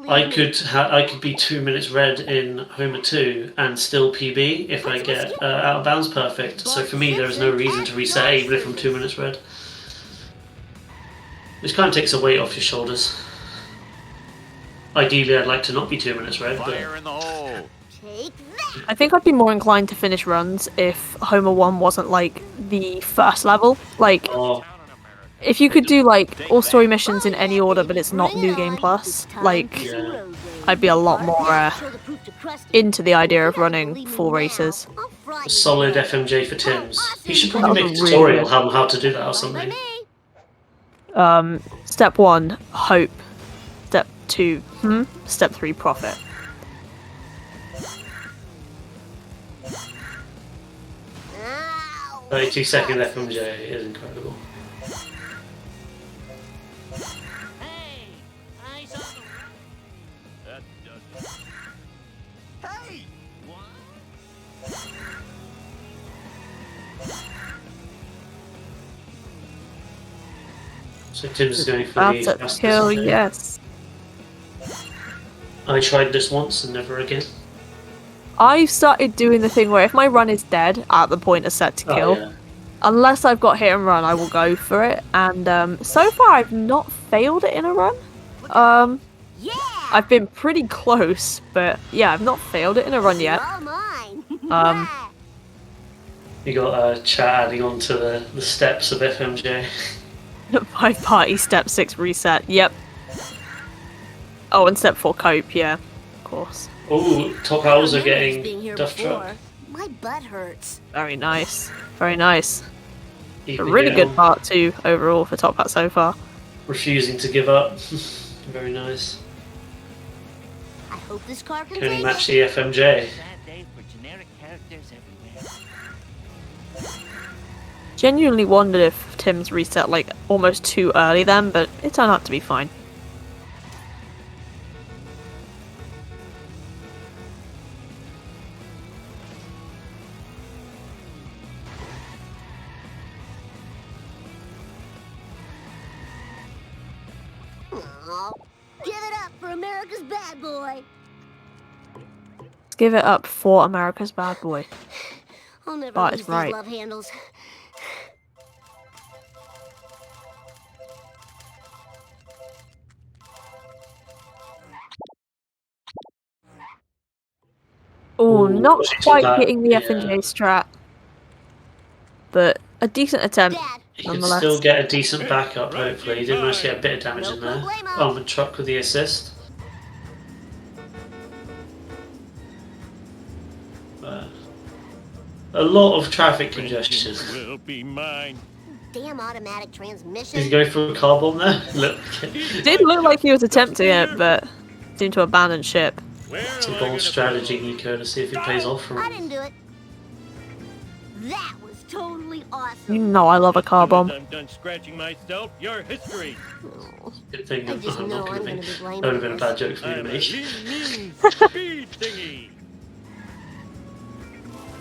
A: I could be 2 minutes red in Homer 2 and still PB if I get out of bounds perfect. So for me, there is no reason to reset even if I'm 2 minutes red. Which kind of takes a weight off your shoulders. Ideally, I'd like to not be 2 minutes red, but
C: Fire in the hole.
B: I think I'd be more inclined to finish runs if Homer 1 wasn't, like, the first level. Like,
A: oh,
B: if you could do, like, all story missions in any order, but it's not New Game Plus, like,
A: yeah.
B: I'd be a lot more into the idea of running 4 races.
A: A solid FMJ for Tim's. He should
B: That
A: probably
B: was
A: make a
B: really
A: tutorial
B: good.
A: how to do that or something.
B: Step 1, hope. Step 2, Step 3, profit.
F: Ow.
A: 32-second FMJ is incredible.
D: Hey, eyes on the... That does it.
G: Hey!
A: So Tim's is going for the
B: That's a
A: fastest
B: kill,
A: thing.
B: yes.
A: I tried this once and never again.
B: I've started doing the thing where if my run is dead at the point of set to kill,
A: Oh, yeah.
B: unless I've got hit and run, I will go for it. And so far, I've not failed it in a run.
F: Yeah.
B: I've been pretty close, but yeah, I've not failed it in a run yet.
F: All mine.
A: You got chat adding on to the steps of FMJ.
B: 5 party, step 6 reset. Yep. Oh, and step 4 cope. Yeah, of course.
A: Oh, top owls are getting duff truck.
F: My butt hurts.
B: Very nice. Very nice. A
A: Keeping
B: really
A: it
B: good
A: on,
B: part 2 overall for Top Hat so far.
A: refusing to give up. Very nice.
F: I hope this car can
A: Can only
F: take
A: match
F: it.
A: the FMJ.
D: Sad day for generic characters everywhere.
B: Genuinely wondered if Tim's reset like almost too early then, but it turned out to be fine.
F: Aw, give it up for America's bad boy.
B: Let's give it up for America's bad boy.
F: I'll never
B: That
F: lose
B: is right.
F: these love handles.
B: Oh,
A: Ooh,
B: not
A: pushing to
B: quite
A: that,
B: hitting the
A: yeah.
B: F&J strat, but a decent attempt
F: Dad,
A: He can
B: nonetheless.
A: still get a decent backup, hopefully. He did manage to get a bit of damage in there.
F: problemo.
A: Armored truck with the assist. A lot of traffic congestion.
D: Will be mine.
F: damn automatic
A: Is
F: transmission.
A: he going for a car bomb there? Look,
B: Did look like he was attempting it, but seemed to abandon ship.
A: it's a bold strategy, Nico, to see if it pays off for
F: I
A: him.
F: didn't do it. That was totally
B: You
F: awesome.
B: know I love a car bomb.
D: I'm done scratching myself. Your history.
F: Oh,
A: Good thing
F: I
A: I'm
F: just
A: not
F: know
A: going
F: I'm
A: to
F: gonna
A: be.
F: be blamed
A: That would have
F: for
A: been a
F: this.
A: bad joke for me to
D: I'm a
A: make.
D: speed thingy.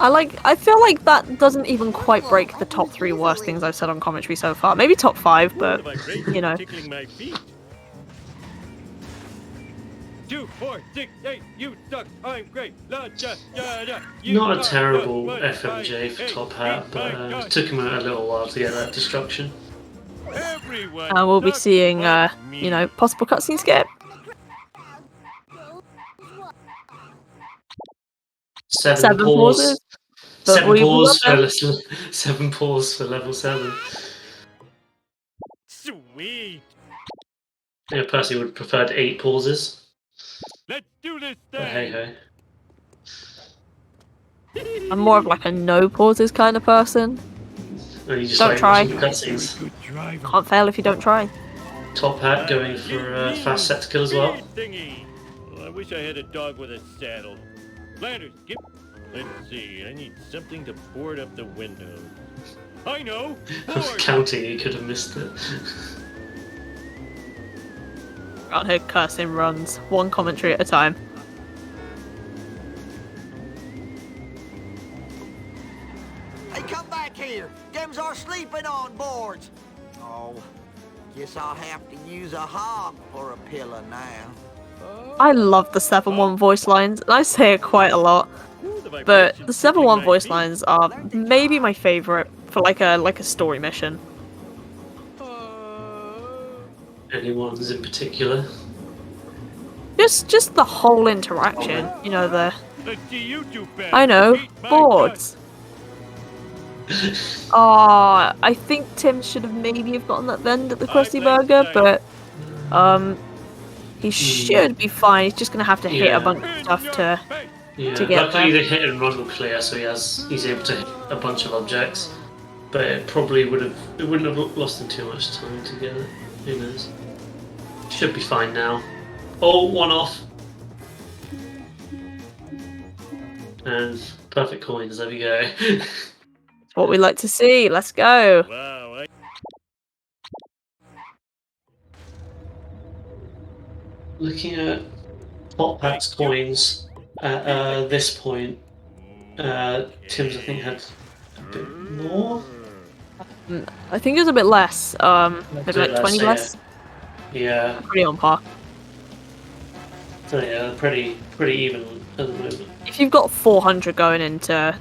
B: I feel like that doesn't even quite break the top 3 worst things I've said on commentary so far. Maybe top 5, but you know.
D: Tickling my feet. 2, 4, 6, 8. You suck. I'm great. La, da, da, da. You
A: Not a
D: are
A: terrible
D: what
A: FMJ for
D: I
A: Top
D: hate.
A: Hat, but it took him a little while to get that destruction.
D: Everyone
B: And we'll be
D: sucks
B: seeing,
D: but me.
B: you know, possible cutscene skip. 7 pauses. But
A: 7
B: we
A: pause
B: love
A: for
B: them.
A: 7 pause for level 7.
D: Sweet.
A: Yeah, personally would have preferred 8 pauses.
D: Let's do this
A: But hey
D: thing.
A: ho.
B: I'm more of like a no pauses kind of person.
A: And you just
B: Don't
A: like
B: try.
A: watching the cutscenes.
D: Good driver.
B: Can't fail if you don't try.
A: Top Hat going for fast set to kill as well.
D: Speed thingy. Well, I wish I had a dog with a saddle. Flanders, get. Let's see. I need something to board up the window. I know.
A: I was
D: Board.
A: counting, he could have missed it.
B: Out here cursing runs, one commentary at a time.
G: Hey, come back here. Them's are sleeping on boards. Oh, guess I'll have to use a hog for a pillow now.
B: I love the 7-1 voice lines, and I say it quite a lot. But the 7-1 voice lines are maybe my favorite for like a story mission.
A: Anyone's in particular?
B: Just the whole interaction, you know, I know, boards. I think Tim should have maybe have gotten that vend at the Krusty Burger, but he should be fine. He's just gonna have to hit a bunch of stuff to get
A: luckily
B: there.
A: the hit and run will clear, so he's able to hit a bunch of objects. But it wouldn't have lost him too much time to get it. Who knows? Should be fine now. Oh, one off. And perfect coins, there we go.
B: That's what we like to see. Let's go.
D: Wow,
A: Looking at TopHat's coins at this point, Tim's I think had a bit more.
B: I think it was a bit less. Maybe like 20 less.
A: Yeah.
B: Pretty on par.
A: So yeah, pretty even at the moment.
B: If you've got 400 going into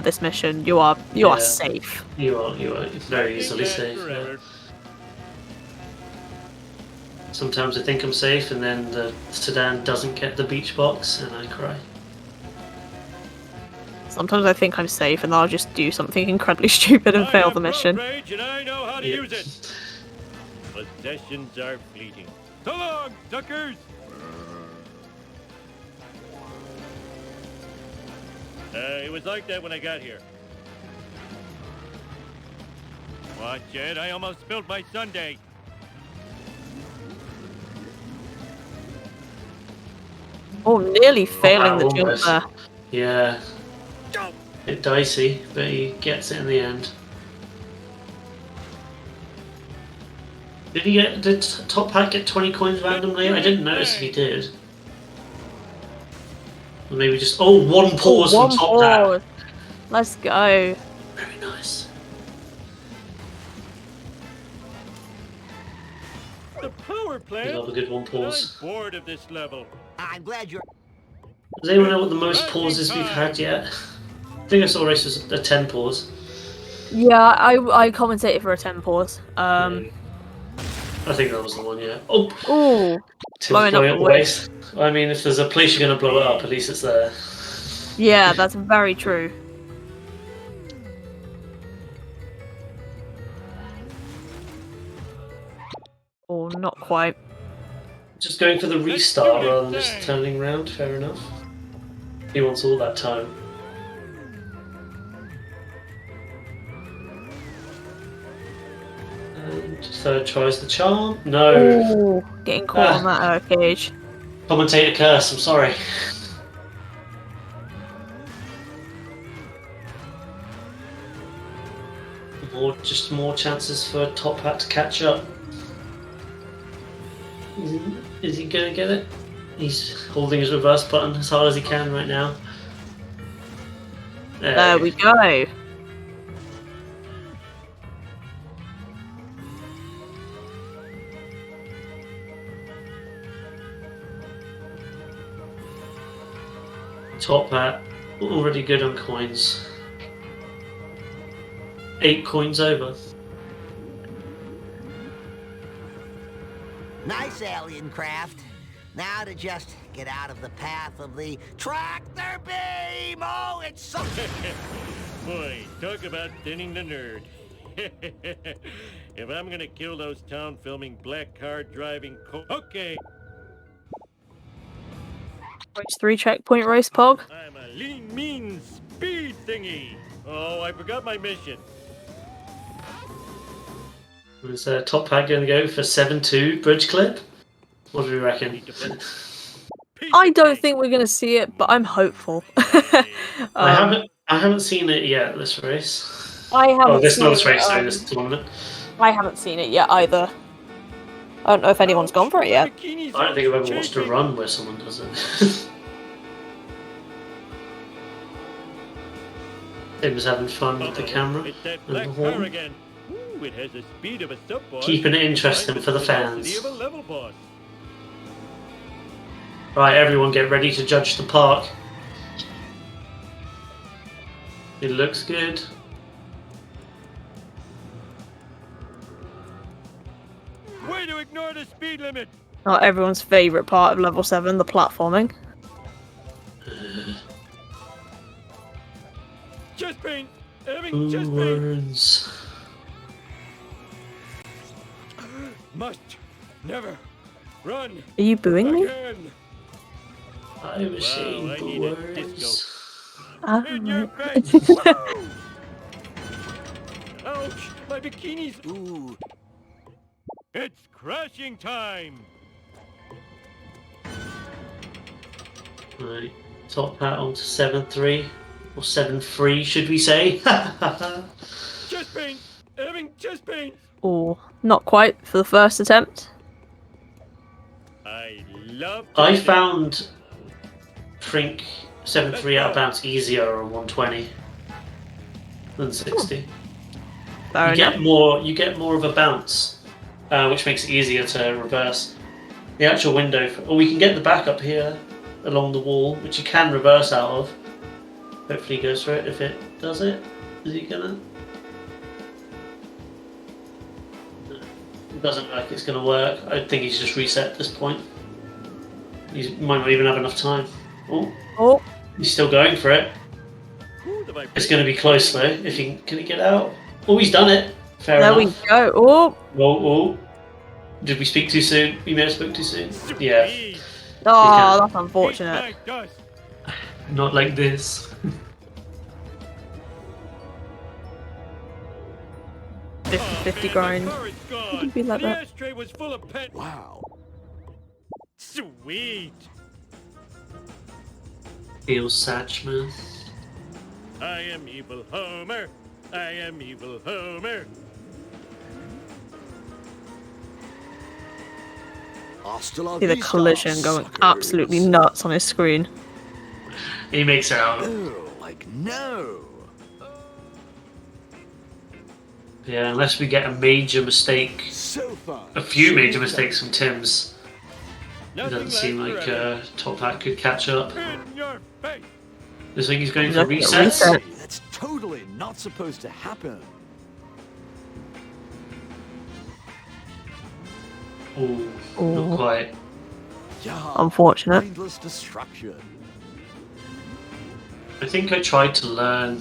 B: this mission, you are safe.
A: You are very easily safe. Yeah. Sometimes I think I'm safe, and then the sedan doesn't get the beach box, and I cry.
B: Sometimes I think I'm safe, and I'll just do something incredibly stupid and fail the mission.
D: And I know how to use it. Possessions are fleeting. So long, suckers! It was like that when I got here. Watch it, I almost spilled my sundae.
B: Oh, nearly failing the jump there.
A: Yeah. A bit dicey, but he gets it in the end. Did TopHat get 20 coins randomly? I didn't notice if he did. Or maybe just one pause from TopHat.
B: Let's go.
A: Very nice.
D: The power plant.
A: I love a good one pause.
D: I'm bored of this level.
G: I'm glad you're...
A: Does anyone know what the most pauses we've had yet? I think I saw a race was a 10 pause.
B: Yeah, I commentated for a 10 pause.
A: I think that was the one, yeah. Oh!
B: Ooh!
A: Tim's blowing up the waste. I mean, if there's a place you're going to blow it up, at least it's there.
B: Yeah, that's very true. Oh, not quite.
A: Just going for the restart rather than just turning round, fair enough. He wants all that time. And third tries the charm. No!
B: Ooh, getting caught on that cage.
A: Commentator curse, I'm sorry. Just more chances for TopHat to catch up. Is he gonna get it? He's holding his reverse button as hard as he can right now.
B: There we go.
A: TopHat, already good on coins. 8 coins over.
G: Nice alien craft. Now to just get out of the path of the tractor beam! Oh, it's so...
D: Boy, talk about thinning the nerd. If I'm gonna kill those town filming black car driving okay.
B: Race 3 checkpoint race, Pog.
D: I'm a lean, mean speed thingy. Oh, I forgot my mission.
A: Is TopHat going to go for 7-2 bridge clip? What do we reckon?
B: I don't think we're going to see it, but I'm hopeful.
A: I haven't seen it yet. This race.
B: I haven't.
A: Oh, this
B: seen
A: not this
B: it,
A: race. Sorry, this tournament.
B: I haven't seen it yet either. I don't know if anyone's gone for it yet.
A: I don't think I've ever watched a run where someone does it. Tim's having fun with the camera and the horn.
D: Ooh, it has the speed of a sub-boss.
A: Keeping it interesting for the fans.
D: Of a level boss.
A: Right, everyone get ready to judge the park. It looks good.
D: Way to ignore the speed limit.
B: Not everyone's favourite part of level 7, the platforming.
D: Chest pain. Having chest pain.
A: Words.
D: Must never run.
B: Are you booing me?
D: Again.
A: I was saying
D: I
A: the
D: need a
A: words.
D: In your
B: Alright.
D: face. Ouch! My bikini's.
G: Ooh.
D: It's crashing time.
A: Right, top hat on to 7-3 or 7-3, should we say?
D: Chest pain. Having chest pain.
B: Or not quite for the first attempt.
D: I love.
A: I found Frink 7-3 out of bounds easier on 120 than 60.
B: Fair
A: You
B: enough.
A: get more of a bounce, which makes it easier to reverse. The actual window, or we can get the back up here along the wall, which you can reverse out of. Hopefully he goes for it. If it does it, is he gonna? It doesn't look like it's gonna work. I think he's just reset at this point. He might not even have enough time.
B: Oh,
A: He's still going for it. It's going to be close though. If he can he get out? Oh, he's done it. Fair
B: there
A: enough.
B: we go. Oh,
A: Oh. Did we speak too soon? We may have spoke too soon. Yeah.
B: oh, that's unfortunate.
A: Not like this.
B: 50-50 grind. Could be like
D: The
B: that.
D: ashtray was full of pet.
J: Wow.
D: Sweet.
A: Feels Satchman.
D: I am evil Homer. I am evil Homer.
J: Hasta la
B: See the
J: vista,
B: collision going
J: suckers.
B: absolutely nuts on his screen.
A: He makes it out.
J: Oh, like no.
A: Yeah, unless we get a major mistake,
J: So fun.
A: a few
J: so
A: major
J: fun.
A: mistakes from Tim's. It doesn't seem like Top Hat could catch up.
D: In your face.
A: This think he's going for
B: Looking at
A: resets.
B: reset.
J: Hey, that's totally not supposed to happen.
A: Oh,
B: Ooh.
A: not quite.
J: Yeah.
B: Unfortunate.
J: Mindless destruction.
A: I think I tried to learn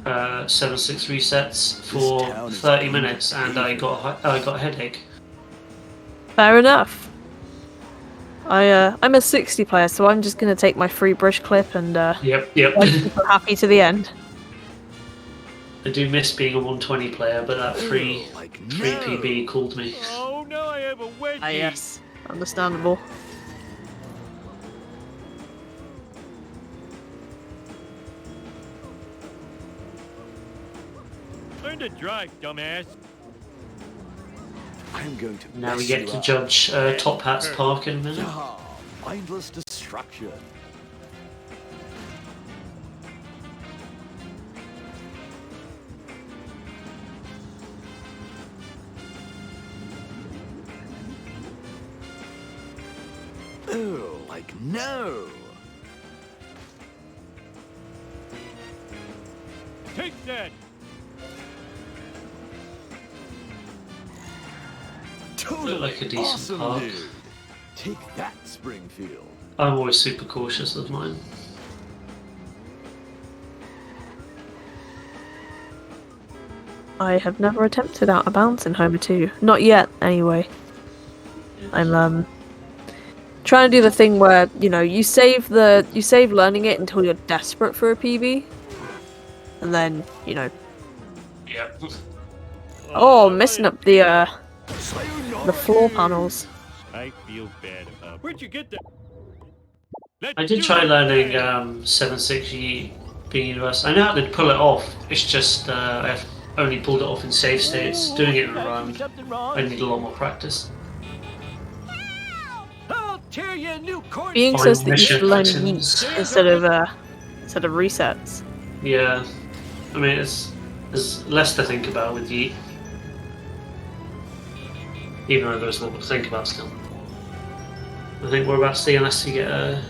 A: 7-6 resets for
J: town is
A: 30
J: going
A: minutes and I got a headache.
B: Fair enough. I'm a 60 player, so I'm just gonna take my free brush clip and
A: Yep.
B: keep her happy to the end.
A: I do miss being a 120 player, but that free
J: Like no.
A: PB called me.
D: Oh no, I have a wedgie.
B: Ah, yes, understandable.
D: Learn to drive, dumbass.
J: I'm going to
A: Now we
J: mess
A: get
J: you
A: to
J: up.
A: judge Top Hat's park in a minute.
J: Yeah. Mindless destruction. Oh, like no.
D: Take that.
J: Totally
A: like a decent
J: awesome,
A: park.
J: dude. Take that, Springfield.
A: I'm always super cautious of mine.
B: I have never attempted out a bounce in Homer 2. Not yet, anyway. I'm trying to do the thing where, you know, you save learning it until you're desperate for a PB. And then, you know.
A: Yep.
B: Oh, messing up the floor panels.
D: I feel bad about. Where'd you get that?
A: I did try learning 7-6 being universal. I know how to pull it off. It's just I've only pulled it off in save states. Doing it in a run, I need a lot more practice.
D: I'll tear you a new corn.
B: Being
A: Final
B: says that you should
A: mission
B: learn
A: items.
B: yeet instead of resets.
A: Yeah, I mean there's less to think about with Yeet. even though there's a lot to think about still. I think we're about to see, unless you get a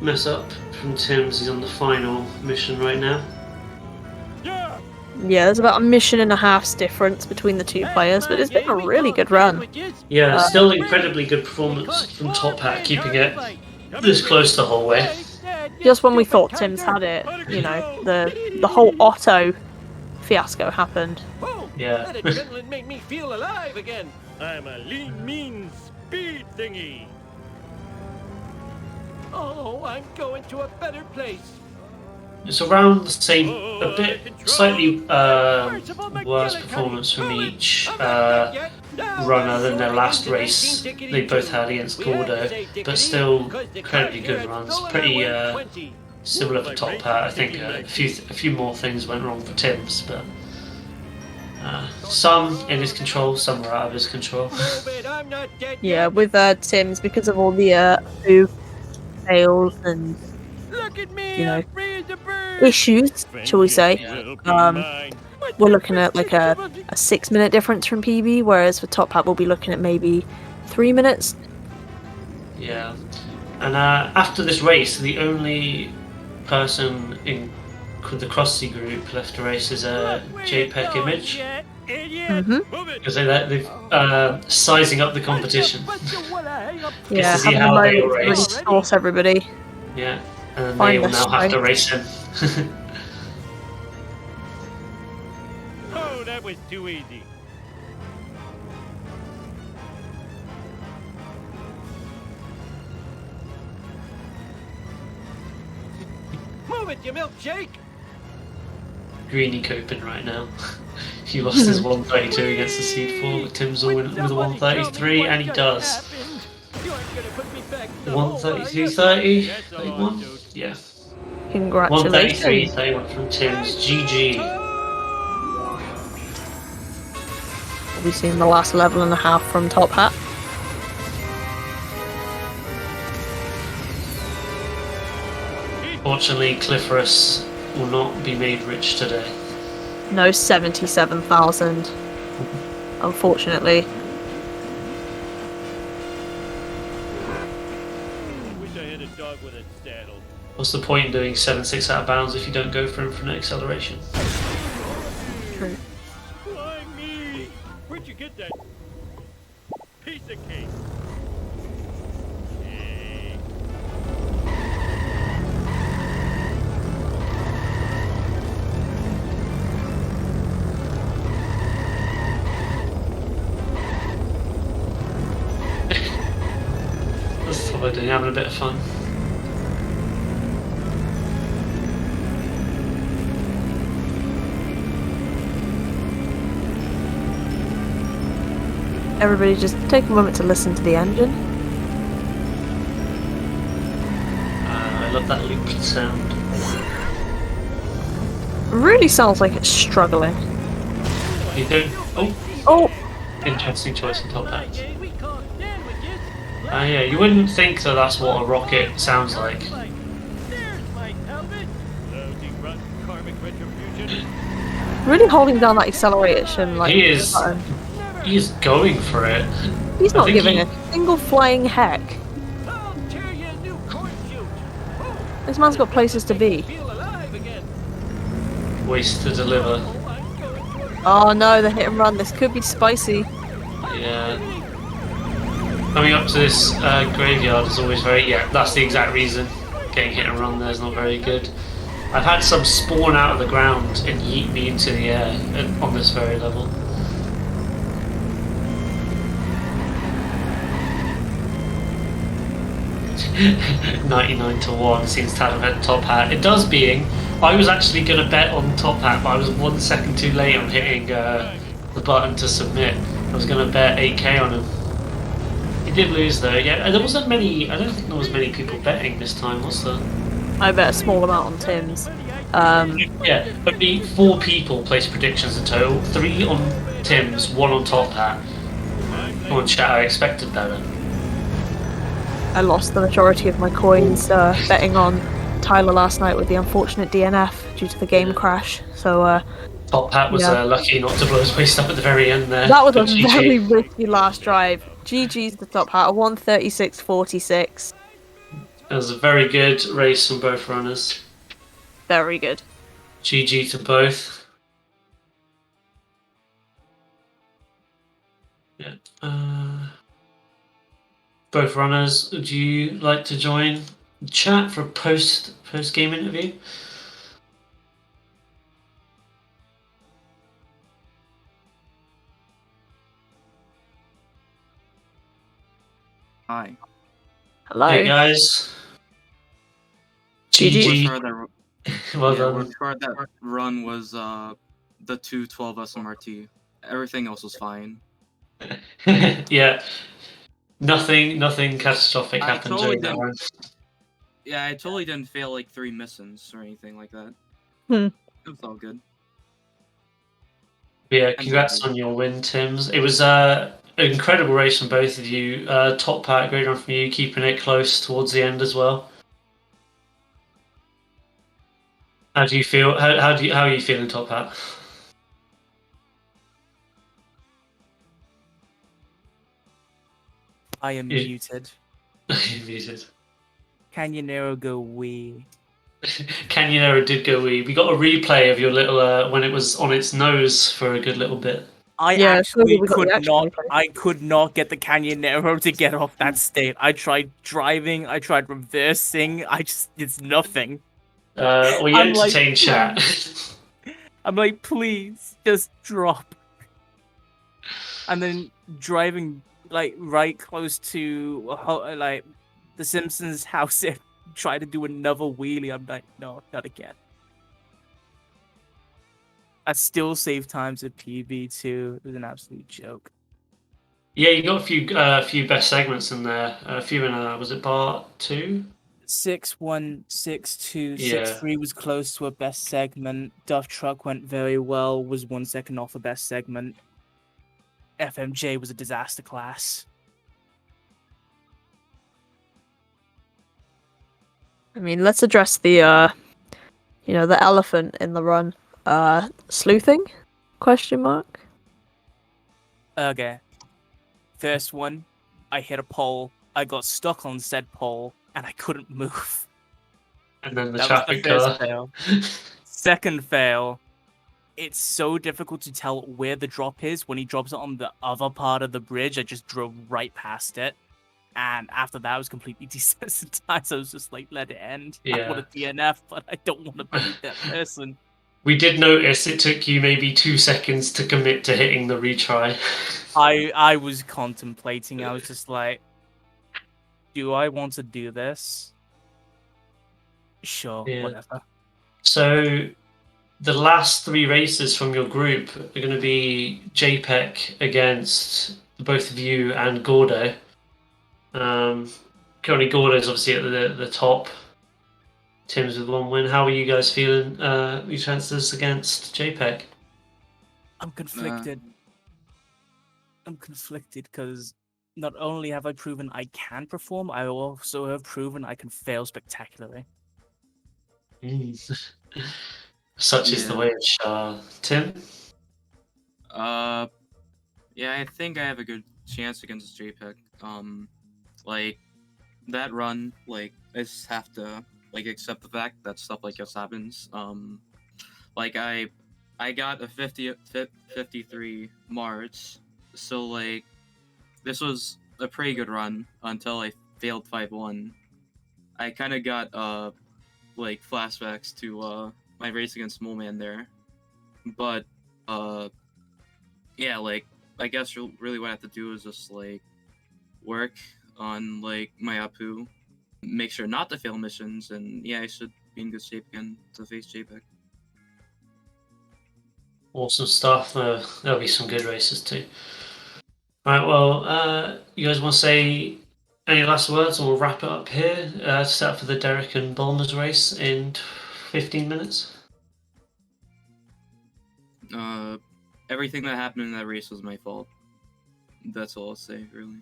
A: mess up from Tim's, he's on the final mission right now.
B: Yeah, there's about a mission and a half's difference between the two players, but it's been a really good run.
A: Yeah, still incredibly good performance from Top Hat, keeping it this close the whole way.
B: Just when we thought Tim's had it, you know, the whole Otto fiasco happened.
A: Yeah.
D: That adrenaline made me feel alive again. I'm a lean, mean speed thingy. Oh, I'm going to a better place.
A: It's around the same, a bit, slightly worse performance from each runner than their last race they both had against Gordo, but still incredibly good runs. Pretty similar for Top Hat. I think a few more things went wrong for Tim's, but some in his control, some were out of his control.
B: Yeah, with Tim's, because of all the fails and, you know, issues, shall we say, we're looking at like a 6-minute difference from PB, whereas for Top Hat we'll be looking at maybe 3 minutes.
A: Yeah, and after this race, the only person in the Krusty group left to race is a JPEG image. Because they're sizing up the competition.
B: Yeah,
A: to see
B: having
A: how
B: a
A: they
B: moment to really
A: race.
B: source everybody.
A: Yeah, and then
B: Find
A: they will
B: their
A: now have to
B: strength.
A: race him.
D: Oh, that was too easy. Move it, you milkshake!
A: Greeny coping right now. He lost his 132 against the Seed 4. Tim's will win with a 133, and he does. 132.30, 31? Yeah.
B: Congratulations.
A: 133, 31 from Tim's. GG.
B: We've seen the last level and a half from Top Hat.
A: Fortunately, Cliffrus will not be made rich today.
B: No 77,000, unfortunately.
D: Wish I had a dog with a saddle.
A: What's the point in doing 7.6 out of bounds if you don't go for him for an acceleration?
B: True.
D: Why me? Where'd you get that piece of cake? Hey.
A: That's what we're doing, having a bit of fun.
B: Everybody just take a moment to listen to the engine.
A: I love that looped sound.
B: Really sounds like it's struggling.
A: You don't. Oh,
B: Oh,
A: interesting choice in Top Hat. Yeah, you wouldn't think that that's what a rocket sounds like.
D: There's my helmet. Lousy rotten karmic retribution.
B: really holding down that acceleration like
A: He is.
B: button.
A: He's going for it.
B: He's
A: I
B: not
A: think
B: giving
A: he-
B: a single flying heck.
D: I'll tear you a new corn shoot.
B: This man's got places to be.
D: Feel alive again.
A: Waste to deliver.
D: Oh, I'm going toward
B: Oh no, the hit and run. This could be spicy.
A: Yeah. Coming up to this graveyard is always very. Yeah, that's the exact reason. Getting hit and run there is not very good. I've had some spawn out of the ground and yeet me into the air on this very level. $99 seems to have had Top Hat. It does being. I was actually going to bet on Top Hat, but I was 1 second too late on hitting the button to submit. I was going to bet 8k on him. He did lose though. Yeah, there wasn't many. I don't think there was many people betting this time, was there?
B: I bet a small amount on Tim's.
A: Yeah, only 4 people placed predictions in total. 3 on Tim's, 1 on Top Hat. On chat, I expected better.
B: I lost the majority of my coins betting on Tyler last night with the unfortunate DNF due to the game crash. So
A: Top Hat was lucky not to blow his waist up at the very end there.
B: That was a
A: but GG.
B: very risky last drive. GG's to Top Hat, a 1:36.46.
A: It was a very good race from both runners.
B: Very good.
A: GG to both. Yeah. Both runners, would you like to join the chat for a post game interview?
K: Hi.
B: Hello.
A: Hey guys. GG. Well done.
K: Worked hard. That run was the 212 SMRT. Everything else was fine.
A: Yeah. Nothing catastrophic
K: I
A: happened
K: totally
A: during that run.
K: Yeah, I totally didn't fail like 3 missions or anything like that.
B: Hmm.
K: It was all good.
A: Yeah, congrats on your win, Tims. It was an incredible race from both of you. Top Hat, great run from you, keeping it close towards the end as well. How do you feel? How are you feeling, Top Hat?
L: I am muted.
A: Muted.
L: Canyonero go wee.
A: Canyonero did go wee. We got a replay of your little when it was on its nose for a good little bit.
L: I could not get the Canyonero to get off that state. I tried driving, I tried reversing, it's nothing.
A: We entertain chat.
L: I'm like, please, just drop. And then driving like right close to like the Simpsons house, it try to do another wheelie. I'm like, no, not again. I still save times at PB too. It was an absolute joke.
A: Yeah, you got a few best segments in there. A few in was it part 2?
L: 6-1, 6-2,
A: Yeah.
L: 6-3 was close to a best segment. Duff Truck went very well, was 1 second off a best segment. FMJ was a disaster class.
B: I mean, let's address the the elephant in the run. Sleuthing? Question mark.
L: Okay. First one, I hit a pole. I got stuck on said pole, and I couldn't move.
A: And then the
L: that
A: traffic
L: was the
A: car.
L: first fail. Second fail, it's so difficult to tell where the drop is. When he drops it on the other part of the bridge, I just drove right past it. And after that, I was completely desensitized. I was just like, let it end. I
A: Yeah.
L: want a DNF, but I don't want to be that person.
A: We did notice it took you maybe 2 seconds to commit to hitting the retry.
L: I was contemplating. I was just like, do I want to do this? Sure,
A: Yeah.
L: whatever.
A: So the last 3 races from your group are going to be JPEG against both of you and Gordo. Currently Gordo's obviously at the top. Tim's with 1 win. How are you guys feeling? Your chances against JPEG?
L: I'm conflicted. I'm conflicted because not only have I proven I can perform, I also have proven I can fail spectacularly.
A: Such is the way of Shah. Tim?
K: Yeah, I think I have a good chance against JPEG. Like, that run, like, I just have to, like, accept the fact that stuff like this happens. Like, I got a 53 March, so, like, this was a pretty good run until I failed 5-1. I kind of got, like, flashbacks to, my race against Moleman there. But, yeah, like, I guess really what I have to do is just, like, work on, like, my Apu, make sure not to fail missions, and yeah, I should be in good shape again to face JPEG.
A: Awesome stuff. There'll be some good races too. Alright, well, you guys want to say any last words and we'll wrap it up here to set up for the Derek and Bulmer's race in 15 minutes?
K: Everything that happened in that race was my fault. That's all I'll say, really.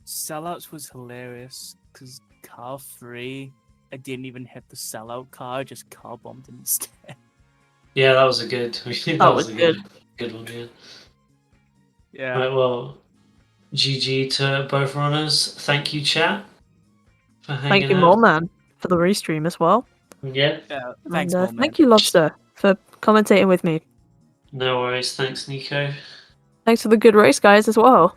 L: Sellouts was hilarious because car 3, I didn't even hit the sellout car, I just car bombed instead.
A: Yeah, that was a good.
B: That was
A: a
B: good.
A: good one. Yeah.
L: Yeah.
A: Right. Well, GG to both runners. Thank you, chat, for hanging
B: Thank you,
A: out.
B: Moleman, for the restream as well.
A: Yeah.
L: Yeah. Thanks,
B: And
L: Moleman.
B: thank you, Lobster, for commentating with me.
A: No worries. Thanks, Nico.
B: Thanks for the good race, guys, as well.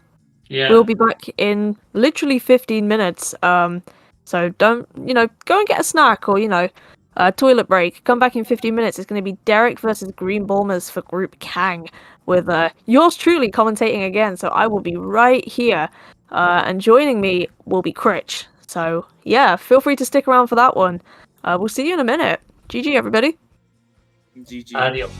A: Yeah.
B: We'll be back in literally 15 minutes. So don't, go and get a snack or, toilet break. Come back in 15 minutes. It's going to be Derek versus Green Bulmers for Group Kang with yours truly commentating again. So I will be right here. And joining me will be Critch. So yeah, feel free to stick around for that one. We'll see you in a minute. GG, everybody.
K: GG.
A: Adios.